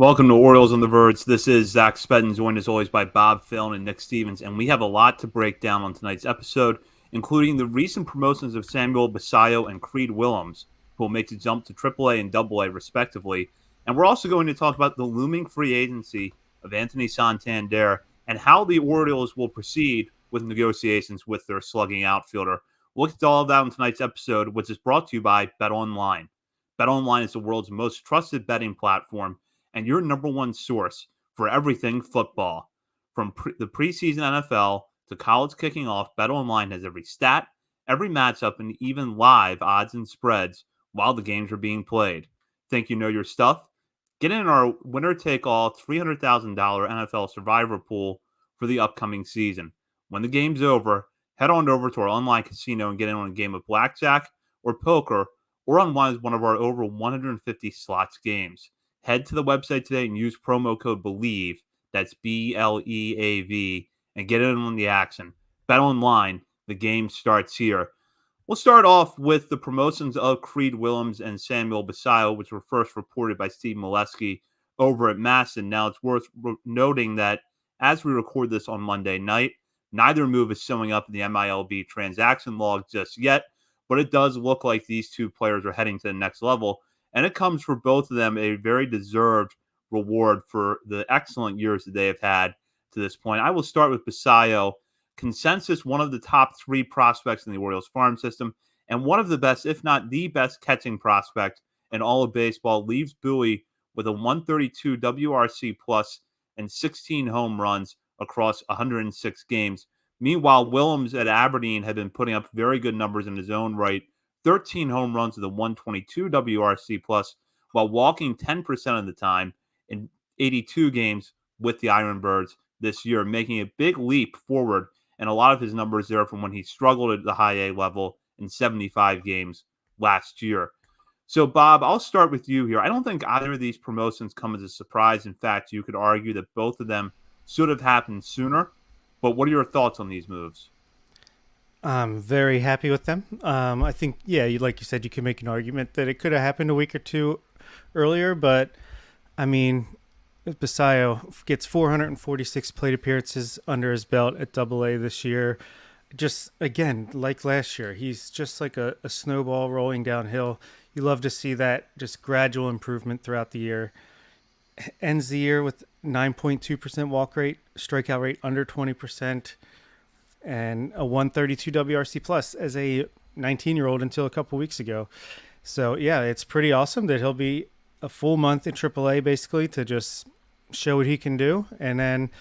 Welcome to Orioles on the Verge. This is Zach Spedden, joined as always by Bob Phil and Nick Stevens, and we have a lot to break down on tonight's episode, including the recent promotions of Samuel Basallo and Creed Willems, who will make the jump to AAA and AA respectively. And we're also going to talk about the looming free agency of Anthony Santander and how the Orioles will proceed with negotiations with their slugging outfielder. We'll look at all of that in tonight's episode, which is brought to you by BetOnline. BetOnline is the world's most trusted betting platform and your number one source for everything football. From the preseason NFL to college kicking off, BetOnline has every stat, every matchup, and even live odds and spreads while the games are being played. Think you know your stuff? Get in our winner-take-all $300,000 NFL Survivor pool for the upcoming season. When the game's over, head on over to our online casino and get in on a game of blackjack or poker or on one of our over 150 slots games. Head to the website today and use promo code BELIEVE, that's BLEAV, and get in on the action. Bet online, the game starts here. We'll start off with the promotions of Creed Willems and Samuel Basallo, which were first reported by Steve Molesky over at Masson. Now, it's worth noting that as we record this on Monday night, neither move is showing up in the MILB transaction log just yet, but it does look like these two players are heading to the next level. And it comes for both of them a very deserved reward for the excellent years that they have had to this point. I will start with Basallo. Consensus, one of the top three prospects in the Orioles farm system, and one of the best, if not the best, catching prospect in all of baseball. Leaves Bowie with a 132 WRC plus and 16 home runs across 106 games. Meanwhile, Willems at Aberdeen had been putting up very good numbers in his own right. 13 home runs with a 122 WRC plus, while walking 10% of the time in 82 games with the Ironbirds this year, making a big leap forward. And a lot of his numbers there from when he struggled at the high A level in 75 games last year. So, Bob, I'll start with you here. I don't think either of these promotions come as a surprise. In fact, you could argue that both of them should have happened sooner. But what are your thoughts on these moves? I'm very happy with them. I think, yeah, like you said, you can make an argument that it could have happened a week or two earlier, but I mean, Basallo gets 446 plate appearances under his belt at AA this year. Just, again, like last year, he's just like a snowball rolling downhill. You love to see that just gradual improvement throughout the year. Ends the year with 9.2% walk rate, strikeout rate under 20%, and a 132 WRC plus as a 19-year-old until a couple weeks ago. So, yeah, it's pretty awesome that he'll be a full month in AAA basically to just show what he can do. And then,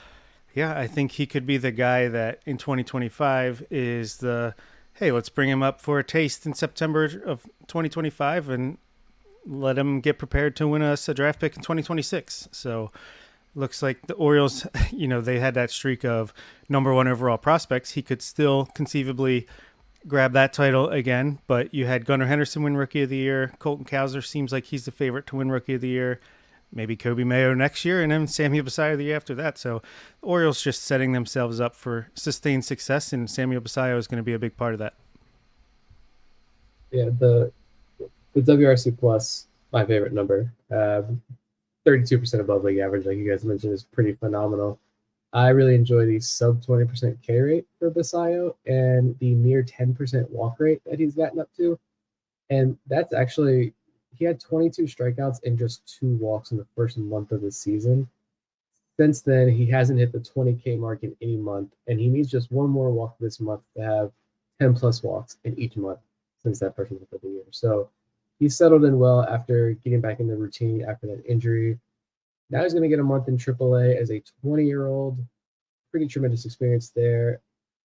yeah, I think he could be the guy that in 2025 is the, hey, let's bring him up for a taste in September of 2025 and let him get prepared to win us a draft pick in 2026. So, looks like the Orioles, they had that streak of number one overall prospects. He could still conceivably grab that title again, but you had Gunnar Henderson win Rookie of the Year. Colton Cowser seems like he's the favorite to win Rookie of the Year. Maybe Kobe Mayo next year, and then Samuel Basallo the year after that. So the Orioles just setting themselves up for sustained success, and Samuel Basallo is going to be a big part of that. Yeah, the WRC plus, my favorite number. 32% above league average, like you guys mentioned, is pretty phenomenal. I really enjoy the sub 20% K rate for Basallo and the near 10% walk rate that he's gotten up to. And that's actually, he had 22 strikeouts and just 2 walks in the first month of the season. Since then, he hasn't hit the 20K mark in any month, and he needs just one more walk this month to have 10 plus walks in each month since that first month of the year. So he's settled in well after getting back in the routine after that injury. Now he's going to get a month in AAA as a 20-year-old. Pretty tremendous experience there.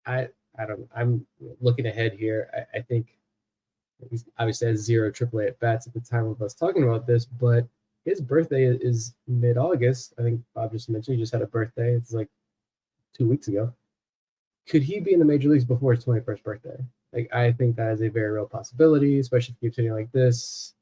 I don't know. I'm looking ahead here. I think he's obviously has 0 AAA at bats at the time of us talking about this, but his birthday is mid-August. I think Bob just mentioned he just had a birthday. It's like 2 weeks ago. Could he be in the major leagues before his 21st birthday? Like, I think that is a very real possibility, especially if he keeps hitting like this.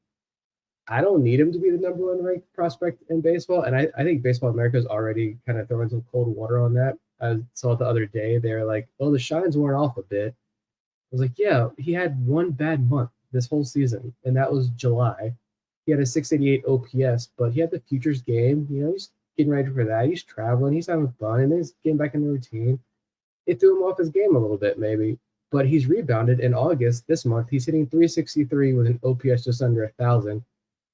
I don't need him to be the number one ranked prospect in baseball. And I think Baseball America is already kind of throwing some cold water on that. I saw it the other day. They were like, oh, the shine's worn off a bit. I was like, yeah, he had one bad month this whole season, and that was July. He had a 688 OPS, but he had the futures game. He's getting ready for that. He's traveling. He's having fun, and then he's getting back in the routine. It threw him off his game a little bit, maybe. But he's rebounded in August this month. He's hitting 363 with an OPS just under 1,000.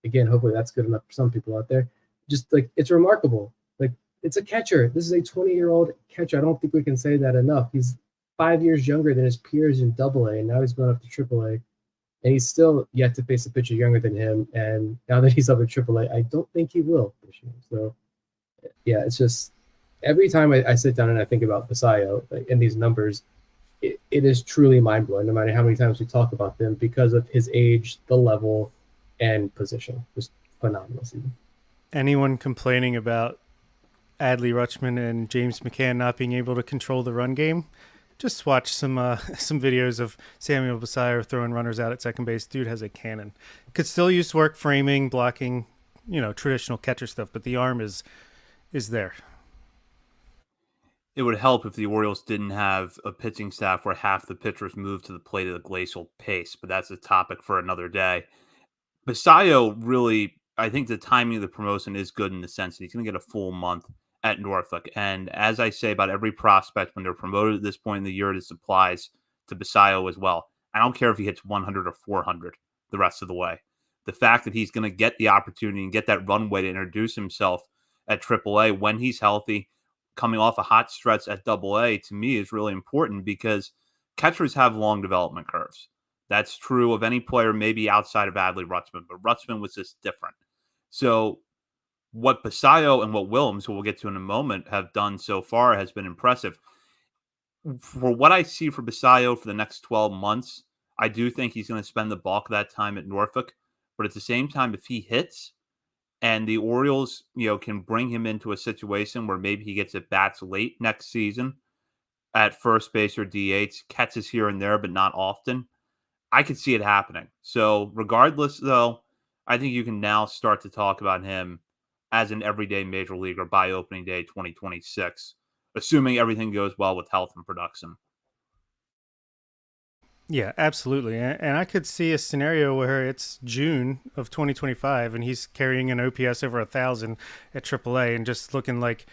Again, hopefully that's good enough for some people out there. Just like it's remarkable. Like it's a catcher. This is a 20-year-old catcher. I don't think we can say that enough. He's 5 years younger than his peers in AA, and now he's going up to AAA. And he's still yet to face a pitcher younger than him. And now that he's up at AAA, I don't think he will this year. So, yeah, it's just every time I sit down and I think about Basallo and these numbers, it is truly mind-blowing, no matter how many times we talk about them, because of his age, the level, and position. Just phenomenal season. Anyone complaining about Adley Rutschman and James McCann not being able to control the run game, just watch some videos of Samuel Basallo throwing runners out at second base. Dude has a cannon. Could still use work framing, blocking, traditional catcher stuff, but the arm is there. It would help if the Orioles didn't have a pitching staff where half the pitchers moved to the plate at a glacial pace, but that's a topic for another day. Basallo really, I think the timing of the promotion is good in the sense that he's going to get a full month at Norfolk. And as I say about every prospect, when they're promoted at this point in the year, this applies to Basallo as well. I don't care if he hits 100 or 400 the rest of the way. The fact that he's going to get the opportunity and get that runway to introduce himself at AAA when he's healthy, coming off a hot stretch at AA, to me is really important because catchers have long development curves. That's true of any player, maybe outside of Adley Rutschman, but Rutschman was just different. So what Basallo and what Willems, who we'll get to in a moment, have done so far has been impressive. For what I see for Basallo for the next 12 months, I do think he's going to spend the bulk of that time at Norfolk. But at the same time, if he hits and the Orioles, can bring him into a situation where maybe he gets at bats late next season at first base or DH, catches here and there, but not often, I could see it happening. So regardless, though, I think you can now start to talk about him as an everyday major leaguer by opening day 2026, assuming everything goes well with health and production. Yeah, absolutely. And I could see a scenario where it's June of 2025 and he's carrying an OPS over 1,000 at AAA and just looking like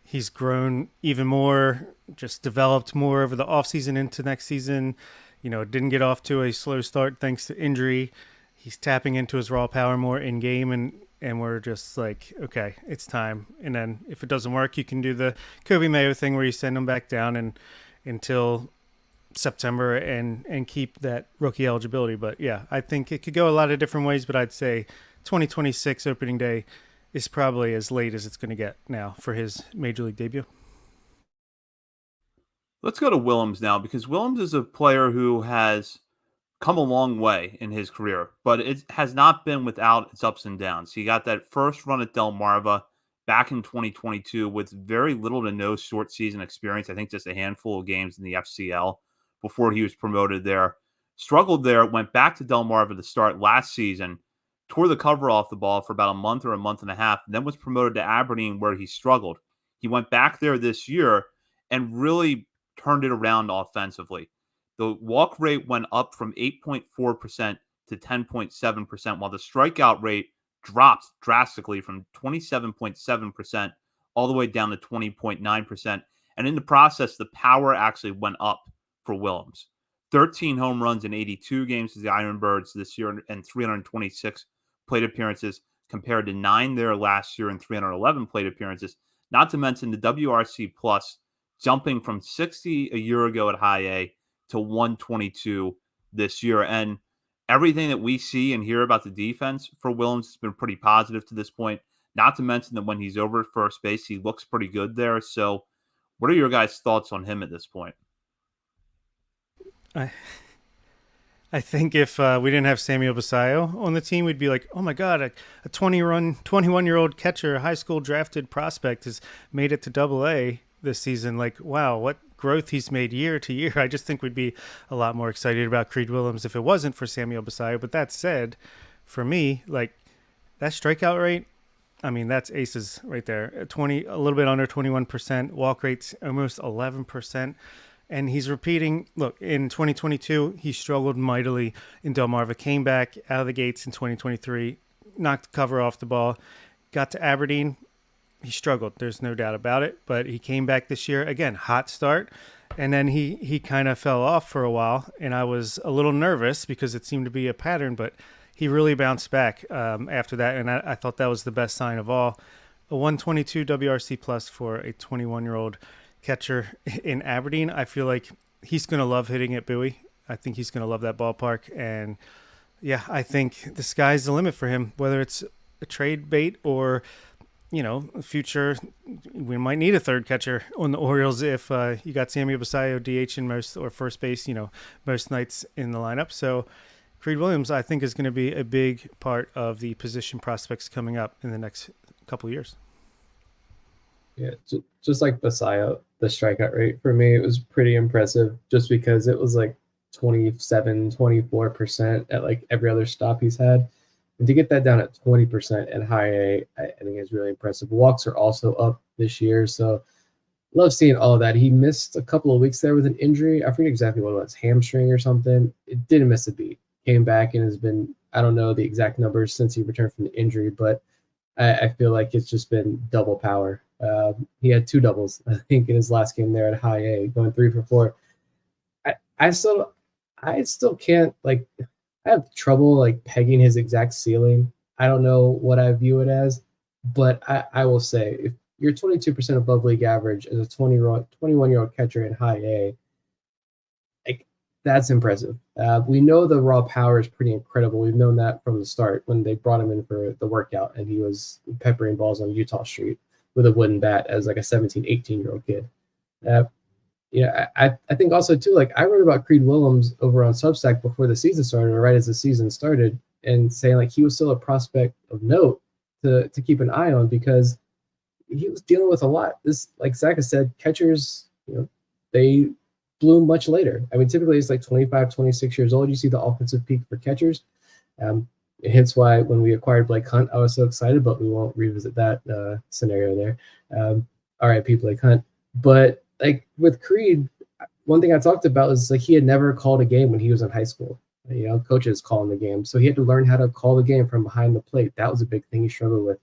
he's grown even more, just developed more over the offseason into next season. Didn't get off to a slow start thanks to injury. He's tapping into his raw power more in game, and we're just like, okay, it's time. And then if it doesn't work, you can do the Kobe Mayo thing where you send him back down and until September and keep that rookie eligibility. But yeah, I think it could go a lot of different ways, but I'd say 2026 opening day is probably as late as it's going to get now for his major league debut. Let's go to Willems now, because Willems is a player who has come a long way in his career, but it has not been without its ups and downs. He got that first run at Delmarva back in 2022 with very little to no short season experience. I think just a handful of games in the FCL before he was promoted there. Struggled there, went back to Delmarva to start last season, tore the cover off the ball for about a month or a month and a half, then was promoted to Aberdeen where he struggled. He went back there this year and really turned it around offensively. The walk rate went up from 8.4% to 10.7%, while the strikeout rate dropped drastically from 27.7% all the way down to 20.9%. And in the process, the power actually went up for Willems. 13 home runs in 82 games as the Ironbirds this year and 326 plate appearances compared to 9 there last year and 311 plate appearances. Not to mention the WRC plus jumping from 60 a year ago at high A to 122 this year. And everything that we see and hear about the defense for Willems has been pretty positive to this point. Not to mention that when he's over at first base, he looks pretty good there. So what are your guys' thoughts on him at this point? I think if we didn't have Samuel Basallo on the team, we'd be like, oh my God, a 21-year-old catcher, a high school drafted prospect has made it to AA this season. Like, wow, what growth he's made year to year. I just think we'd be a lot more excited about Creed Willems if it wasn't for Samuel Basallo. But that said, for me, like that strikeout rate, I mean, that's aces right there. A little bit under 21%, walk rate's almost 11%. And he's repeating, look, in 2022, he struggled mightily in Delmarva, came back out of the gates in 2023, knocked the cover off the ball. Got to Aberdeen, he struggled. There's no doubt about it. But he came back this year again, hot start, and then he kind of fell off for a while, and I was a little nervous because it seemed to be a pattern. But he really bounced back after that, and I thought that was the best sign of all. A 122 WRC plus for a 21-year-old catcher in Aberdeen. I feel like he's going to love hitting at Bowie. I think he's going to love that ballpark, and yeah, I think the sky's the limit for him. Whether it's a trade bait or future, we might need a third catcher on the Orioles if you got Samuel Basallo DH in most, or first base, most nights in the lineup. So Creed Willems, I think, is going to be a big part of the position prospects coming up in the next couple of years. Yeah, just like Basallo, the strikeout rate for me, it was pretty impressive just because it was like 27, 24% at like every other stop he's had. And to get that down at 20% at high A, I think is really impressive. Walks are also up this year, so love seeing all of that. He missed a couple of weeks there with an injury. I forget exactly what it was, hamstring or something. It didn't miss a beat. Came back and has been, I don't know the exact numbers since he returned from the injury, but I feel like it's just been double power. He had 2 doubles, I think, in his last game there at high A, going 3 for 4. I still can't, like, I have trouble like pegging his exact ceiling. I don't know what I view it as, but I will say if you're 22% above league average as a 21-year-old catcher in high A, like, that's impressive. We know the raw power is pretty incredible. We've known that from the start when they brought him in for the workout and he was peppering balls on Utah Street with a wooden bat as like a 17, 18-year-old kid. I think also too, like, I wrote about Creed Willems over on Substack before the season started, or right as the season started, and saying like he was still a prospect of note to keep an eye on because he was dealing with a lot. This, like Zach has said, catchers, they bloom much later. I mean, typically it's like 25, 26 years old. You see the offensive peak for catchers. Hence why when we acquired Blake Hunt, I was so excited, but we won't revisit that scenario there. RIP Blake Hunt. But like with Creed, one thing I talked about is like he had never called a game when he was in high school. Coaches calling the game. So he had to learn how to call the game from behind the plate. That was a big thing he struggled with.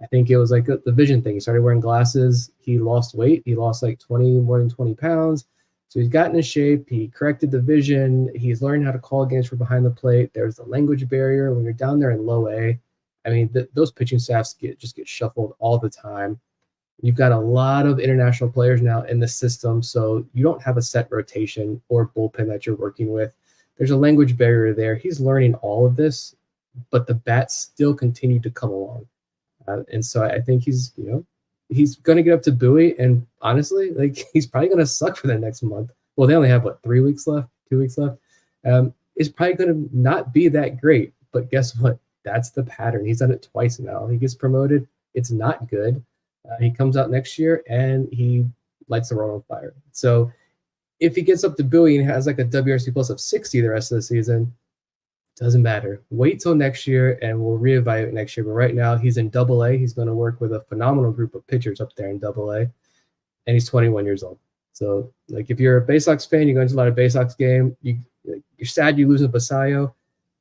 I think it was like the vision thing. He started wearing glasses. He lost weight. He lost like more than 20 pounds. So he's gotten in shape. He corrected the vision. He's learned how to call games from behind the plate. There's the language barrier when you're down there in low A. I mean, those pitching staffs just get shuffled all the time. You've got a lot of international players now in the system, so you don't have a set rotation or bullpen that you're working with. There's a language barrier there. He's learning all of this, but the bats still continue to come along. And so I think he's going to get up to Bowie, and honestly, like, he's probably going to suck for the next month. Well, they only have, 3 weeks left, 2 weeks left. It's probably going to not be that great, but guess what? That's the pattern. He's done it twice now. He gets promoted. It's not good. He comes out next year and he lights the world on fire. So if he gets up to Bowie and has like a WRC plus of 60 the rest of the season, doesn't matter. Wait till next year and we'll reevaluate next year. But right now he's in Double A. He's going to work with a phenomenal group of pitchers up there in Double A, and he's 21 years old. So like if you're a Bay Sox fan, you're going to a lot of Bay Sox game. You're sad you lose a Basallo.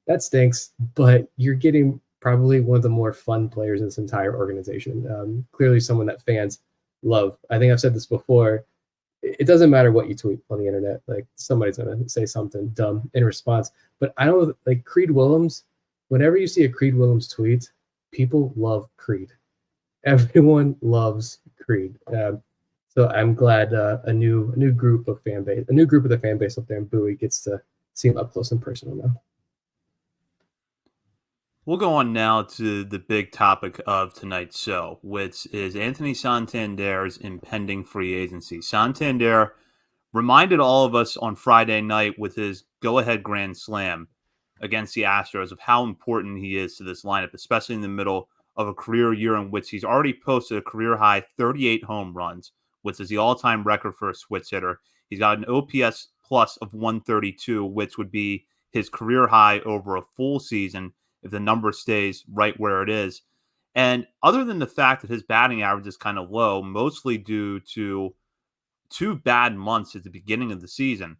That stinks, but you're getting probably one of the more fun players in this entire organization. Clearly someone that fans love. I think I've said this before. It doesn't matter what you tweet on the internet. Like, somebody's going to say something dumb in response. But I don't, like, Creed Willems, whenever you see a Creed Willems tweet, people love Creed. Everyone loves Creed. So I'm glad a new group of the fan base up there in Bowie gets to see him up close and personal now. We'll go on now to the big topic of tonight's show, which is Anthony Santander's impending free agency. Santander reminded all of us on Friday night with his go-ahead grand slam against the Astros of how important he is to this lineup, especially in the middle of a career year in which he's already posted a career-high 38 home runs, which is the all-time record for a switch hitter. He's got an OPS plus of 132, which would be his career high over a full season if the number stays right where it is. And other than the fact that his batting average is kind of low, mostly due to 2 bad months at the beginning of the season,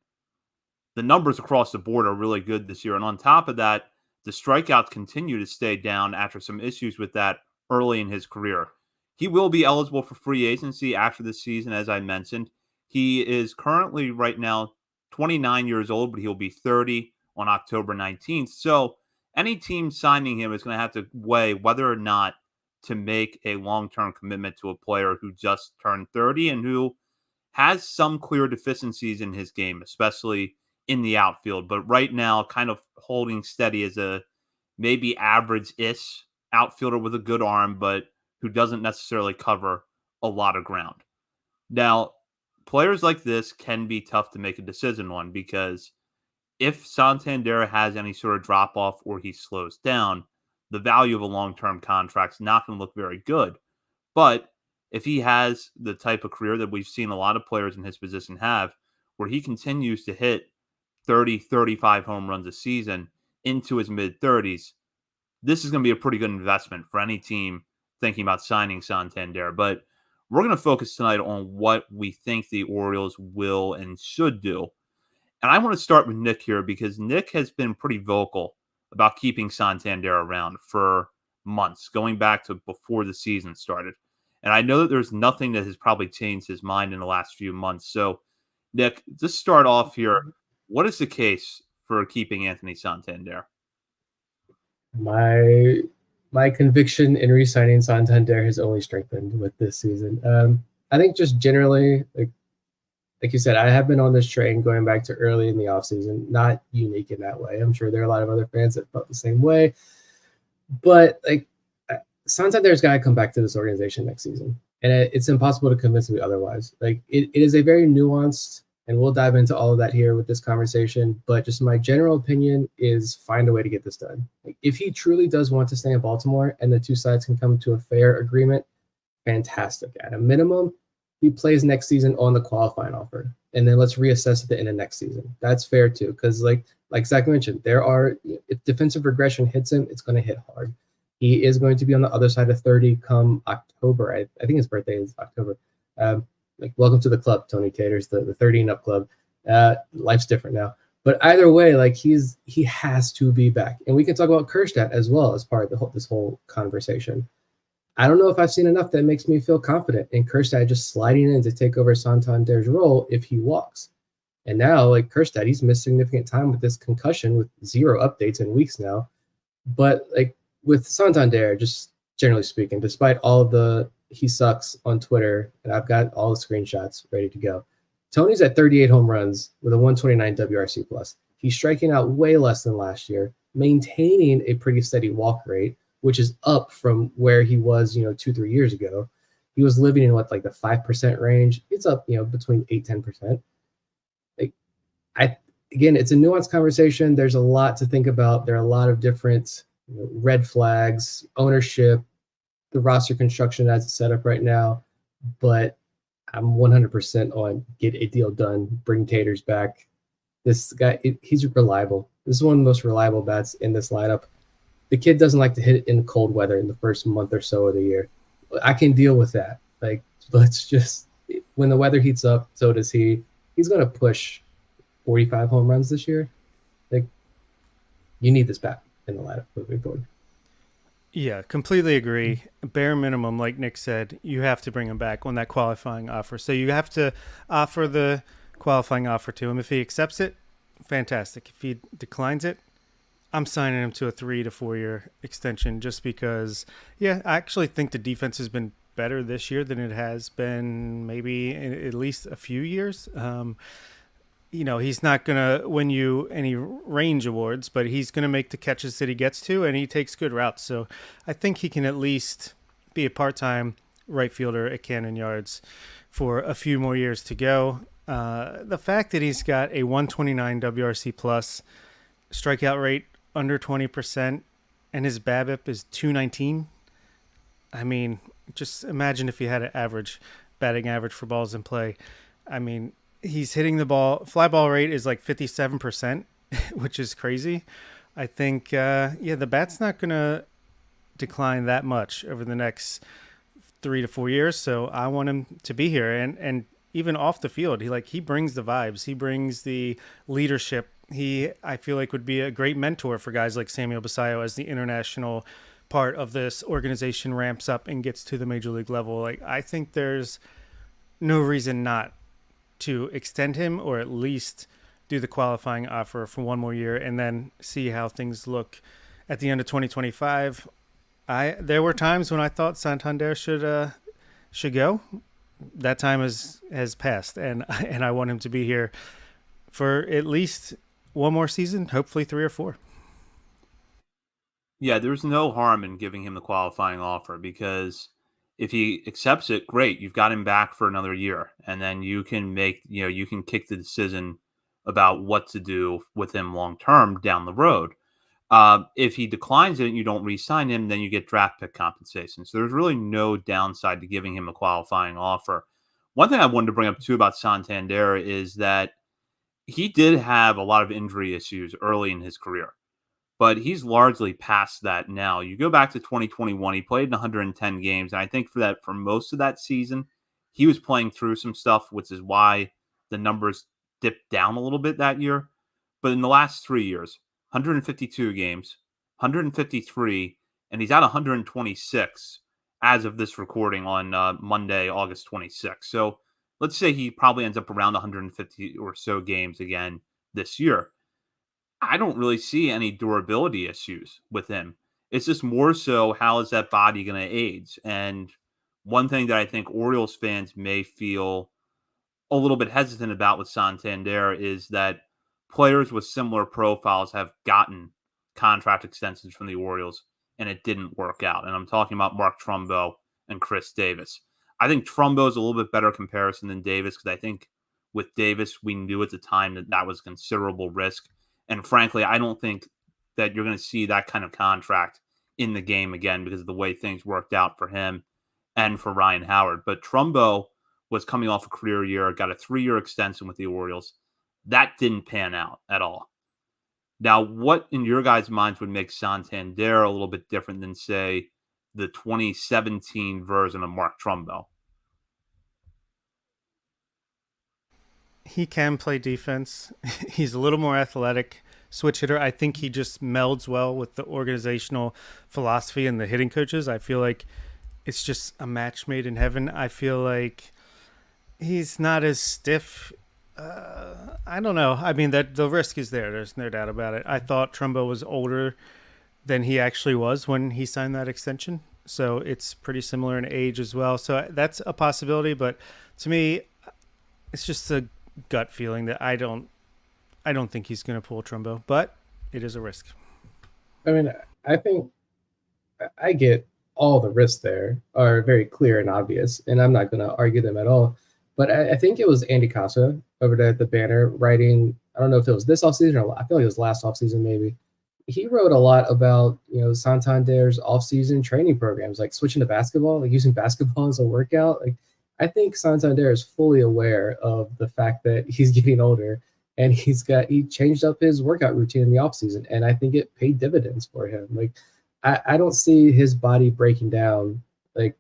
the numbers across the board are really good this year. And on top of that, the strikeouts continue to stay down after some issues with that early in his career. He will be eligible for free agency after this season, as I mentioned. He is currently right now 29 years old, but he'll be 30 on October 19th. So any team signing him is going to have to weigh whether or not to make a long-term commitment to a player who just turned 30 and who has some clear deficiencies in his game, especially in the outfield. But right now, kind of holding steady as a maybe average-ish outfielder with a good arm, but who doesn't necessarily cover a lot of ground. Now, players like this can be tough to make a decision on because if Santander has any sort of drop off or he slows down, the value of a long term contract is not going to look very good. But if he has the type of career that we've seen a lot of players in his position have, where he continues to hit 30, 35 home runs a season into his mid 30s, this is going to be a pretty good investment for any team thinking about signing Santander. But we're going to focus tonight on what we think the Orioles will and should do. And I want to start with Nick here because Nick has been pretty vocal about keeping Santander around for months, going back to before the season started. And I know that there's nothing that has probably changed his mind in the last few months. So, Nick, just start off here. What is the case for keeping Anthony Santander? My conviction in re-signing Santander has only strengthened with this season. I think just generally, like you said, I have been on this train going back to early in the offseason, not unique in that way. I'm sure there are a lot of other fans that felt the same way. But Santander's got to come back to this organization next season. And it's impossible to convince me otherwise. It is a very nuanced, and we'll dive into all of that here with this conversation. But just my general opinion is find a way to get this done. If he truly does want to stay in Baltimore and the two sides can come to a fair agreement, fantastic. At a minimum, he plays next season on the qualifying offer. And then let's reassess at the end of next season. That's fair too. Because like Zach mentioned, if defensive regression hits him, it's going to hit hard. He is going to be on the other side of 30 come October. I think his birthday is October. Welcome to the club, Tony Taters, the 30 and up club. Life's different now. But either way, he has to be back. And we can talk about Kerstad as well as part of this whole conversation. I don't know if I've seen enough that makes me feel confident in Kerstad just sliding in to take over Santander's role if he walks. And now, Kerstad, he's missed significant time with this concussion with 0 updates in weeks now. But with Santander, just generally speaking, despite all of he sucks on Twitter, and I've got all the screenshots ready to go. Tony's at 38 home runs with a 129 WRC plus. He's striking out way less than last year, maintaining a pretty steady walk rate, which is up from where he was, 2-3 years ago. He was living in the 5% range. It's up, between 8-10%. Again, it's a nuanced conversation. There's a lot to think about. There are a lot of different red flags, ownership, the roster construction as it's set up right now. But I'm 100% on get a deal done, bring Taters back. This guy, he's reliable. This is one of the most reliable bats in this lineup. The kid doesn't like to hit it in cold weather in the first month or so of the year. I can deal with that. Let's just, when the weather heats up, so does he. He's going to push 45 home runs this year. You need this bat in the lineup moving forward. Yeah, completely agree. Bare minimum, like Nick said, you have to bring him back on that qualifying offer. So you have to offer the qualifying offer to him. If he accepts it, fantastic. If he declines it, I'm signing him to a 3 to 4 year extension just because, I actually think the defense has been better this year than it has been maybe in at least a few years. He's not going to win you any range awards, but he's going to make the catches that he gets to, and he takes good routes. So I think he can at least be a part-time right fielder at Cannon Yards for a few more years to go. The fact that he's got a 129 WRC plus, strikeout rate under 20%, and his BABIP is 219. I mean, just imagine if he had an batting average for balls in play. I mean, he's hitting the ball. Fly ball rate is 57%, which is crazy. I think, the bat's not going to decline that much over the next 3 to 4 years. So I want him to be here. And even off the field, he brings the vibes. He brings the leadership I feel like, would be a great mentor for guys like Samuel Basallo as the international part of this organization ramps up and gets to the major league level. Like, I think there's no reason not to extend him, or at least do the qualifying offer for one more year and then see how things look at the end of 2025. There were times when I thought Santander should go. That time has passed, and I want him to be here for at least one more season, hopefully 3 or 4. Yeah, there's no harm in giving him the qualifying offer because if he accepts it, great. You've got him back for another year, and then you can you can kick the decision about what to do with him long term down the road. If he declines it and you don't re-sign him, then you get draft pick compensation. So there's really no downside to giving him a qualifying offer. One thing I wanted to bring up too about Santander is that he did have a lot of injury issues early in his career, but he's largely past that now. You go back to 2021, he played in 110 games, and I think for most of that season, he was playing through some stuff, which is why the numbers dipped down a little bit that year. But in the last 3 years, 152 games, 153, and he's at 126 as of this recording on Monday, August 26th. So let's say he probably ends up around 150 or so games again this year. I don't really see any durability issues with him. It's just more so how is that body going to age? And one thing that I think Orioles fans may feel a little bit hesitant about with Santander is that players with similar profiles have gotten contract extensions from the Orioles and it didn't work out. And I'm talking about Mark Trumbo and Chris Davis. I think Trumbo is a little bit better comparison than Davis because I think with Davis, we knew at the time that that was considerable risk. And frankly, I don't think that you're going to see that kind of contract in the game again because of the way things worked out for him and for Ryan Howard. But Trumbo was coming off a career year, got a 3-year extension with the Orioles. That didn't pan out at all. Now, what in your guys' minds would make Santander a little bit different than, say, the 2017 version of Mark Trumbo? He can play defense. He's a little more athletic switch hitter. I think he just melds well with the organizational philosophy and the hitting coaches. I feel like it's just a match made in heaven. I feel like he's not as stiff. I don't know. I mean, that the risk is there. There's no doubt about it. I thought Trumbo was older than he actually was when he signed that extension. So it's pretty similar in age as well. So that's a possibility. But to me, it's just a gut feeling that I don't think he's going to pull Trumbo, but it is a risk. I mean, I think I get all the risks there are very clear and obvious, and I'm not going to argue them at all. But I think it was Andy Casa over there at the Banner writing. I don't know if it was this offseason or I feel like it was last offseason maybe. He wrote a lot about Santander's offseason training programs, like switching to basketball, like using basketball as a workout. Like I think Santander is fully aware of the fact that he's getting older and he changed up his workout routine in the offseason, and I think it paid dividends for him. Like I don't see his body breaking down like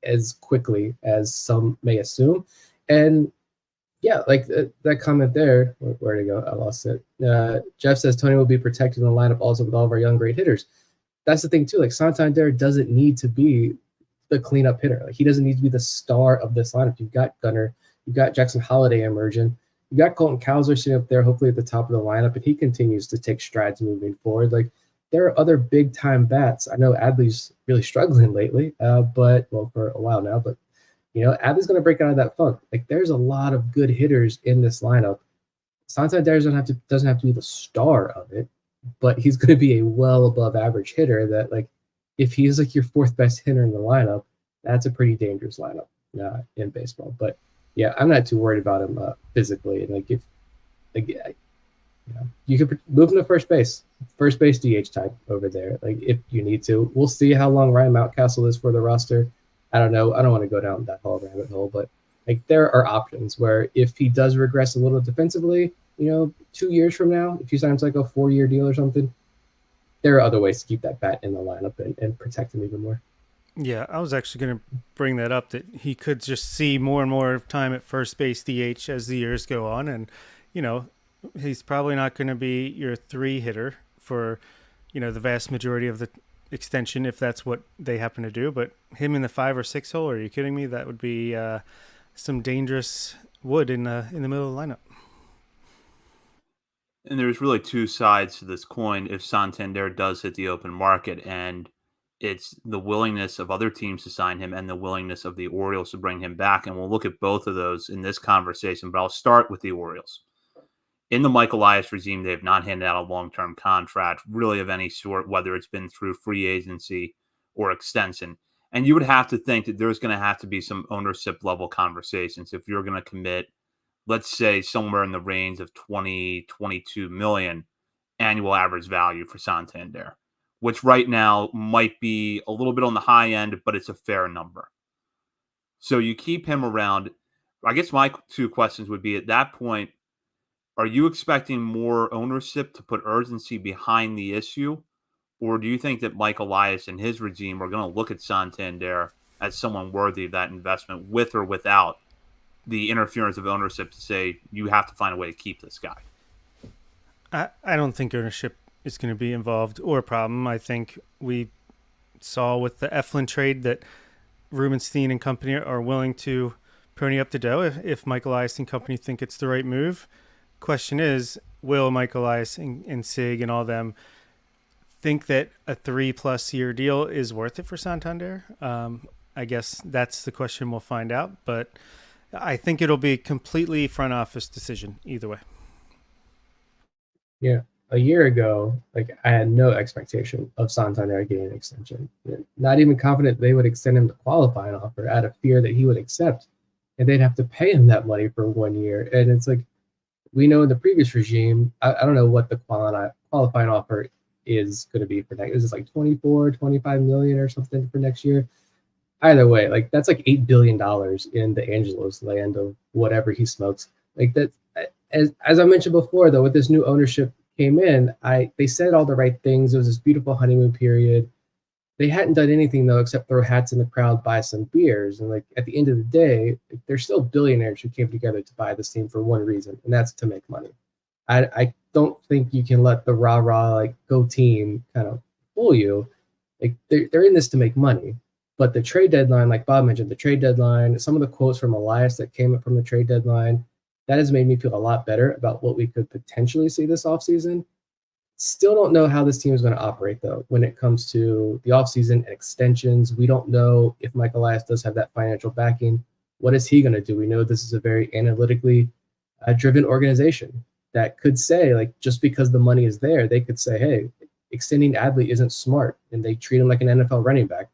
as quickly as some may assume. And yeah, like that comment there, where'd it go? I lost it. Jeff says Tony will be protected in the lineup also with all of our young great hitters. That's the thing too. Like Santander doesn't need to be the cleanup hitter. Like he doesn't need to be the star of this lineup. You've got Gunnar, you've got Jackson Holiday emerging, you got Colton Cowser sitting up there, hopefully at the top of the lineup, and he continues to take strides moving forward. Like there are other big time bats. I know Adley's really struggling lately, but for a while now. But Adley's going to break out of that funk. Like there's a lot of good hitters in this lineup. Santander doesn't have to be the star of it, but he's going to be a well above average hitter. That like if he's like your fourth best hitter in the lineup, that's a pretty dangerous lineup in baseball. But yeah, I'm not too worried about him physically. And you could move him to first base DH type over there. Like if you need to, we'll see how long Ryan Mountcastle is for the roster. I don't know. I don't want to go down that whole rabbit hole, but like there are options where if he does regress a little defensively, 2 years from now, if he signs like a 4-year deal or something, there are other ways to keep that bat in the lineup and protect him even more. Yeah, I was actually going to bring that up, that he could just see more and more time at first base DH as the years go on. And, He's probably not going to be your 3 hitter for, the vast majority of the extension if that's what they happen to do. But him in the 5 or 6 hole, are you kidding me? That would be some dangerous wood in the middle of the lineup. And there's really two sides to this coin if Santander does hit the open market, and it's the willingness of other teams to sign him and the willingness of the Orioles to bring him back. And we'll look at both of those in this conversation, but I'll start with the Orioles. In the Mike Elias regime, they have not handed out a long-term contract, really of any sort, whether it's been through free agency or extension. And you would have to think that there's going to have to be some ownership level conversations if you're going to commit, let's say, somewhere in the range of 20, 22 million annual average value for Santander, which right now might be a little bit on the high end, but it's a fair number. So you keep him around. I guess my two questions would be, at that point, are you expecting more ownership to put urgency behind the issue? Or do you think that Mike Elias and his regime are going to look at Santander as someone worthy of that investment, with or without the interference of ownership, to say you have to find a way to keep this guy? I don't think ownership is going to be involved or a problem. I think we saw with the Eflin trade that Rubenstein and company are willing to pony up the dough if Mike Elias and company think it's the right move. Question is, will Mike Elias and Sig and all them think that a 3+ year deal is worth it for Santander? I guess that's the question we'll find out, but I think it'll be a completely front office decision either way. Yeah. A year ago, I had no expectation of Santander getting an extension. Not even confident they would extend him the qualifying offer out of fear that he would accept, and they'd have to pay him that money for 1 year. And it's we know in the previous regime, I don't know what the qualifying offer is going to be for next. Is this 24, 25 million or something for next year? Either way, that's $8 billion in the Angelos land of whatever he smokes. That, as I mentioned before, though, with this new ownership came in, they said all the right things. It was this beautiful honeymoon period. They hadn't done anything, though, except throw hats in the crowd, buy some beers. And at the end of the day, they're still billionaires who came together to buy this team for one reason, and that's to make money. I don't think you can let the rah-rah, go team kind of fool you. They're in this to make money. But the trade deadline, like Bob mentioned, the trade deadline, some of the quotes from Elias that came up from the trade deadline, that has made me feel a lot better about what we could potentially see this offseason. Still don't know how this team is going to operate, though, when it comes to the offseason and extensions. We don't know if Mike Elias does have that financial backing. What is he going to do? We know this is a very analytically driven organization that could say, just because the money is there, they could say, hey, extending Adley isn't smart, and they treat him like an NFL running back.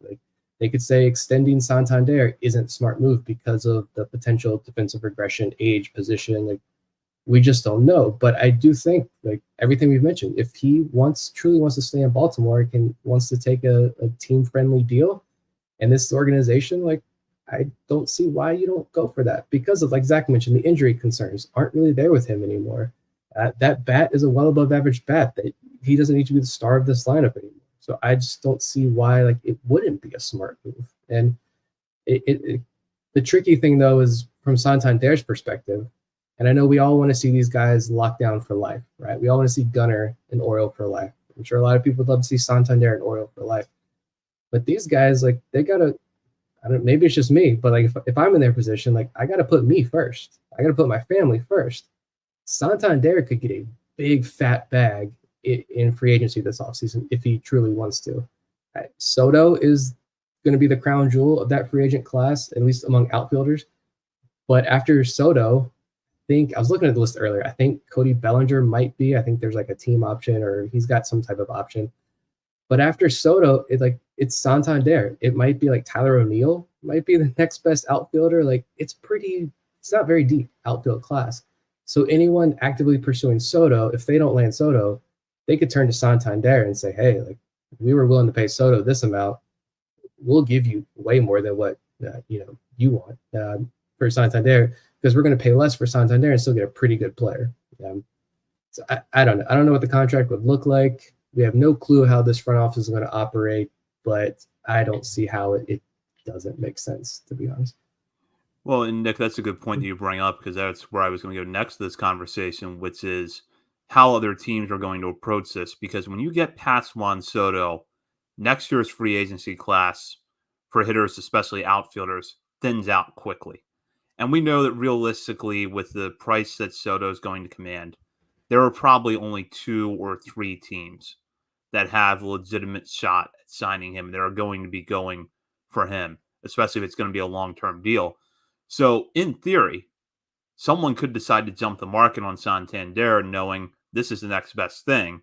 They could say extending Santander isn't a smart move because of the potential defensive regression, age, position. We just don't know. But I do think, everything we've mentioned, if he truly wants to stay in Baltimore and wants to take a team-friendly deal, and this organization, I don't see why you don't go for that. Because of, like Zach mentioned, the injury concerns aren't really there with him anymore. That bat is a well above average bat. That he doesn't need to be the star of this lineup anymore. So I just don't see why it wouldn't be a smart move. And the tricky thing, though, is from Santander's perspective, and I know we all want to see these guys locked down for life, right? We all want to see Gunnar and Oriole for life. I'm sure a lot of people would love to see Santander and Oriole for life. But these guys, they got to, maybe it's just me, but if I'm in their position, I got to put me first. I got to put my family first. Santander could get a big fat bag in free agency this offseason if he truly wants to. Soto is going to be the crown jewel of that free agent class, at least among outfielders. But after Soto, I was looking at the list earlier. I think Cody Bellinger might be. I think there's a team option, or he's got some type of option. But after Soto, it's Santander. It might be Tyler O'Neill might be the next best outfielder. It's not very deep outfield class. So anyone actively pursuing Soto, if they don't land Soto, they could turn to Santander and say, hey, we were willing to pay Soto this amount. We'll give you way more than what you want for Santander, because we're going to pay less for Santander and still get a pretty good player. So I don't know. I don't know what the contract would look like. We have no clue how this front office is going to operate, but I don't see how it doesn't make sense, to be honest. Well, and Nick, that's a good point that you bring up because that's where I was going to go next to this conversation, which is how other teams are going to approach this. Because when you get past Juan Soto, next year's free agency class for hitters, especially outfielders, thins out quickly. And we know that realistically, with the price that Soto is going to command, there are probably only 2 or 3 teams that have a legitimate shot at signing him. That are going to be going for him, especially if it's going to be a long-term deal. So, in theory, someone could decide to jump the market on Santander knowing this is the next best thing.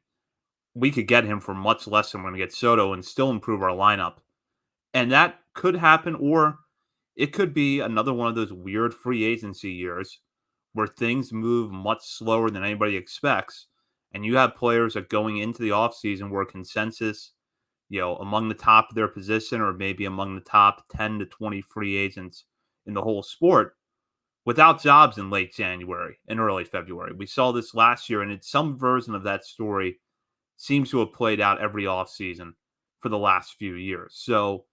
We could get him for much less than we're going to get Soto and still improve our lineup. And that could happen, or it could be another one of those weird free agency years where things move much slower than anybody expects. And you have players that going into the offseason were consensus, among the top of their position or maybe among the top 10 to 20 free agents in the whole sport without jobs in late January and early February. We saw this last year, and it's some version of that story seems to have played out every offseason for the last few years. So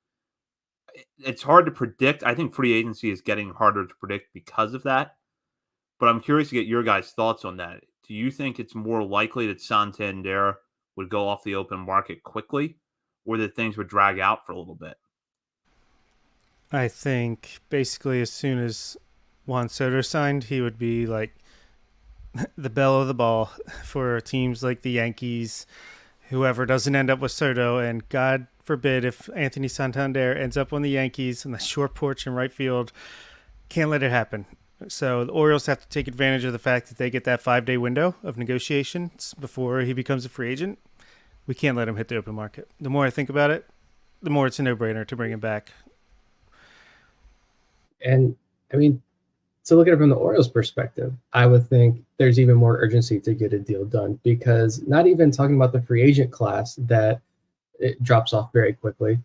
it's hard to predict. I think free agency is getting harder to predict because of that. But I'm curious to get your guys' thoughts on that. Do you think it's more likely that Santander would go off the open market quickly or that things would drag out for a little bit? I think basically as soon as Juan Soto signed, he would be like the belle of the ball for teams like the Yankees, whoever doesn't end up with Soto. And God forbid if Anthony Santander ends up on the Yankees in the short porch in right field, can't let it happen. So the Orioles have to take advantage of the fact that they get that 5-day window of negotiations before he becomes a free agent. We can't let him hit the open market. The more I think about it, the more it's a no-brainer to bring him back. And I mean, to look at it from the Orioles' perspective, I would think there's even more urgency to get a deal done because not even talking about the free agent class that it drops off very quickly.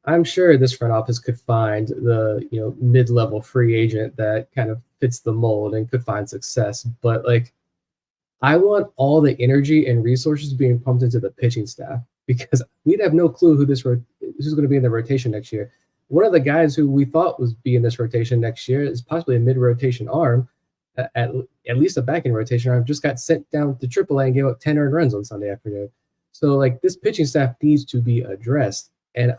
I'm sure this front office could find the mid-level free agent that kind of fits the mold and could find success. But like, I want all the energy and resources being pumped into the pitching staff because we'd have no clue who's going to be in the rotation next year. One of the guys who we thought was be in this rotation next year is possibly a mid-rotation arm, at least a back-end rotation arm, just got sent down to AAA and gave up 10 earned runs on Sunday afternoon. So like this pitching staff needs to be addressed. And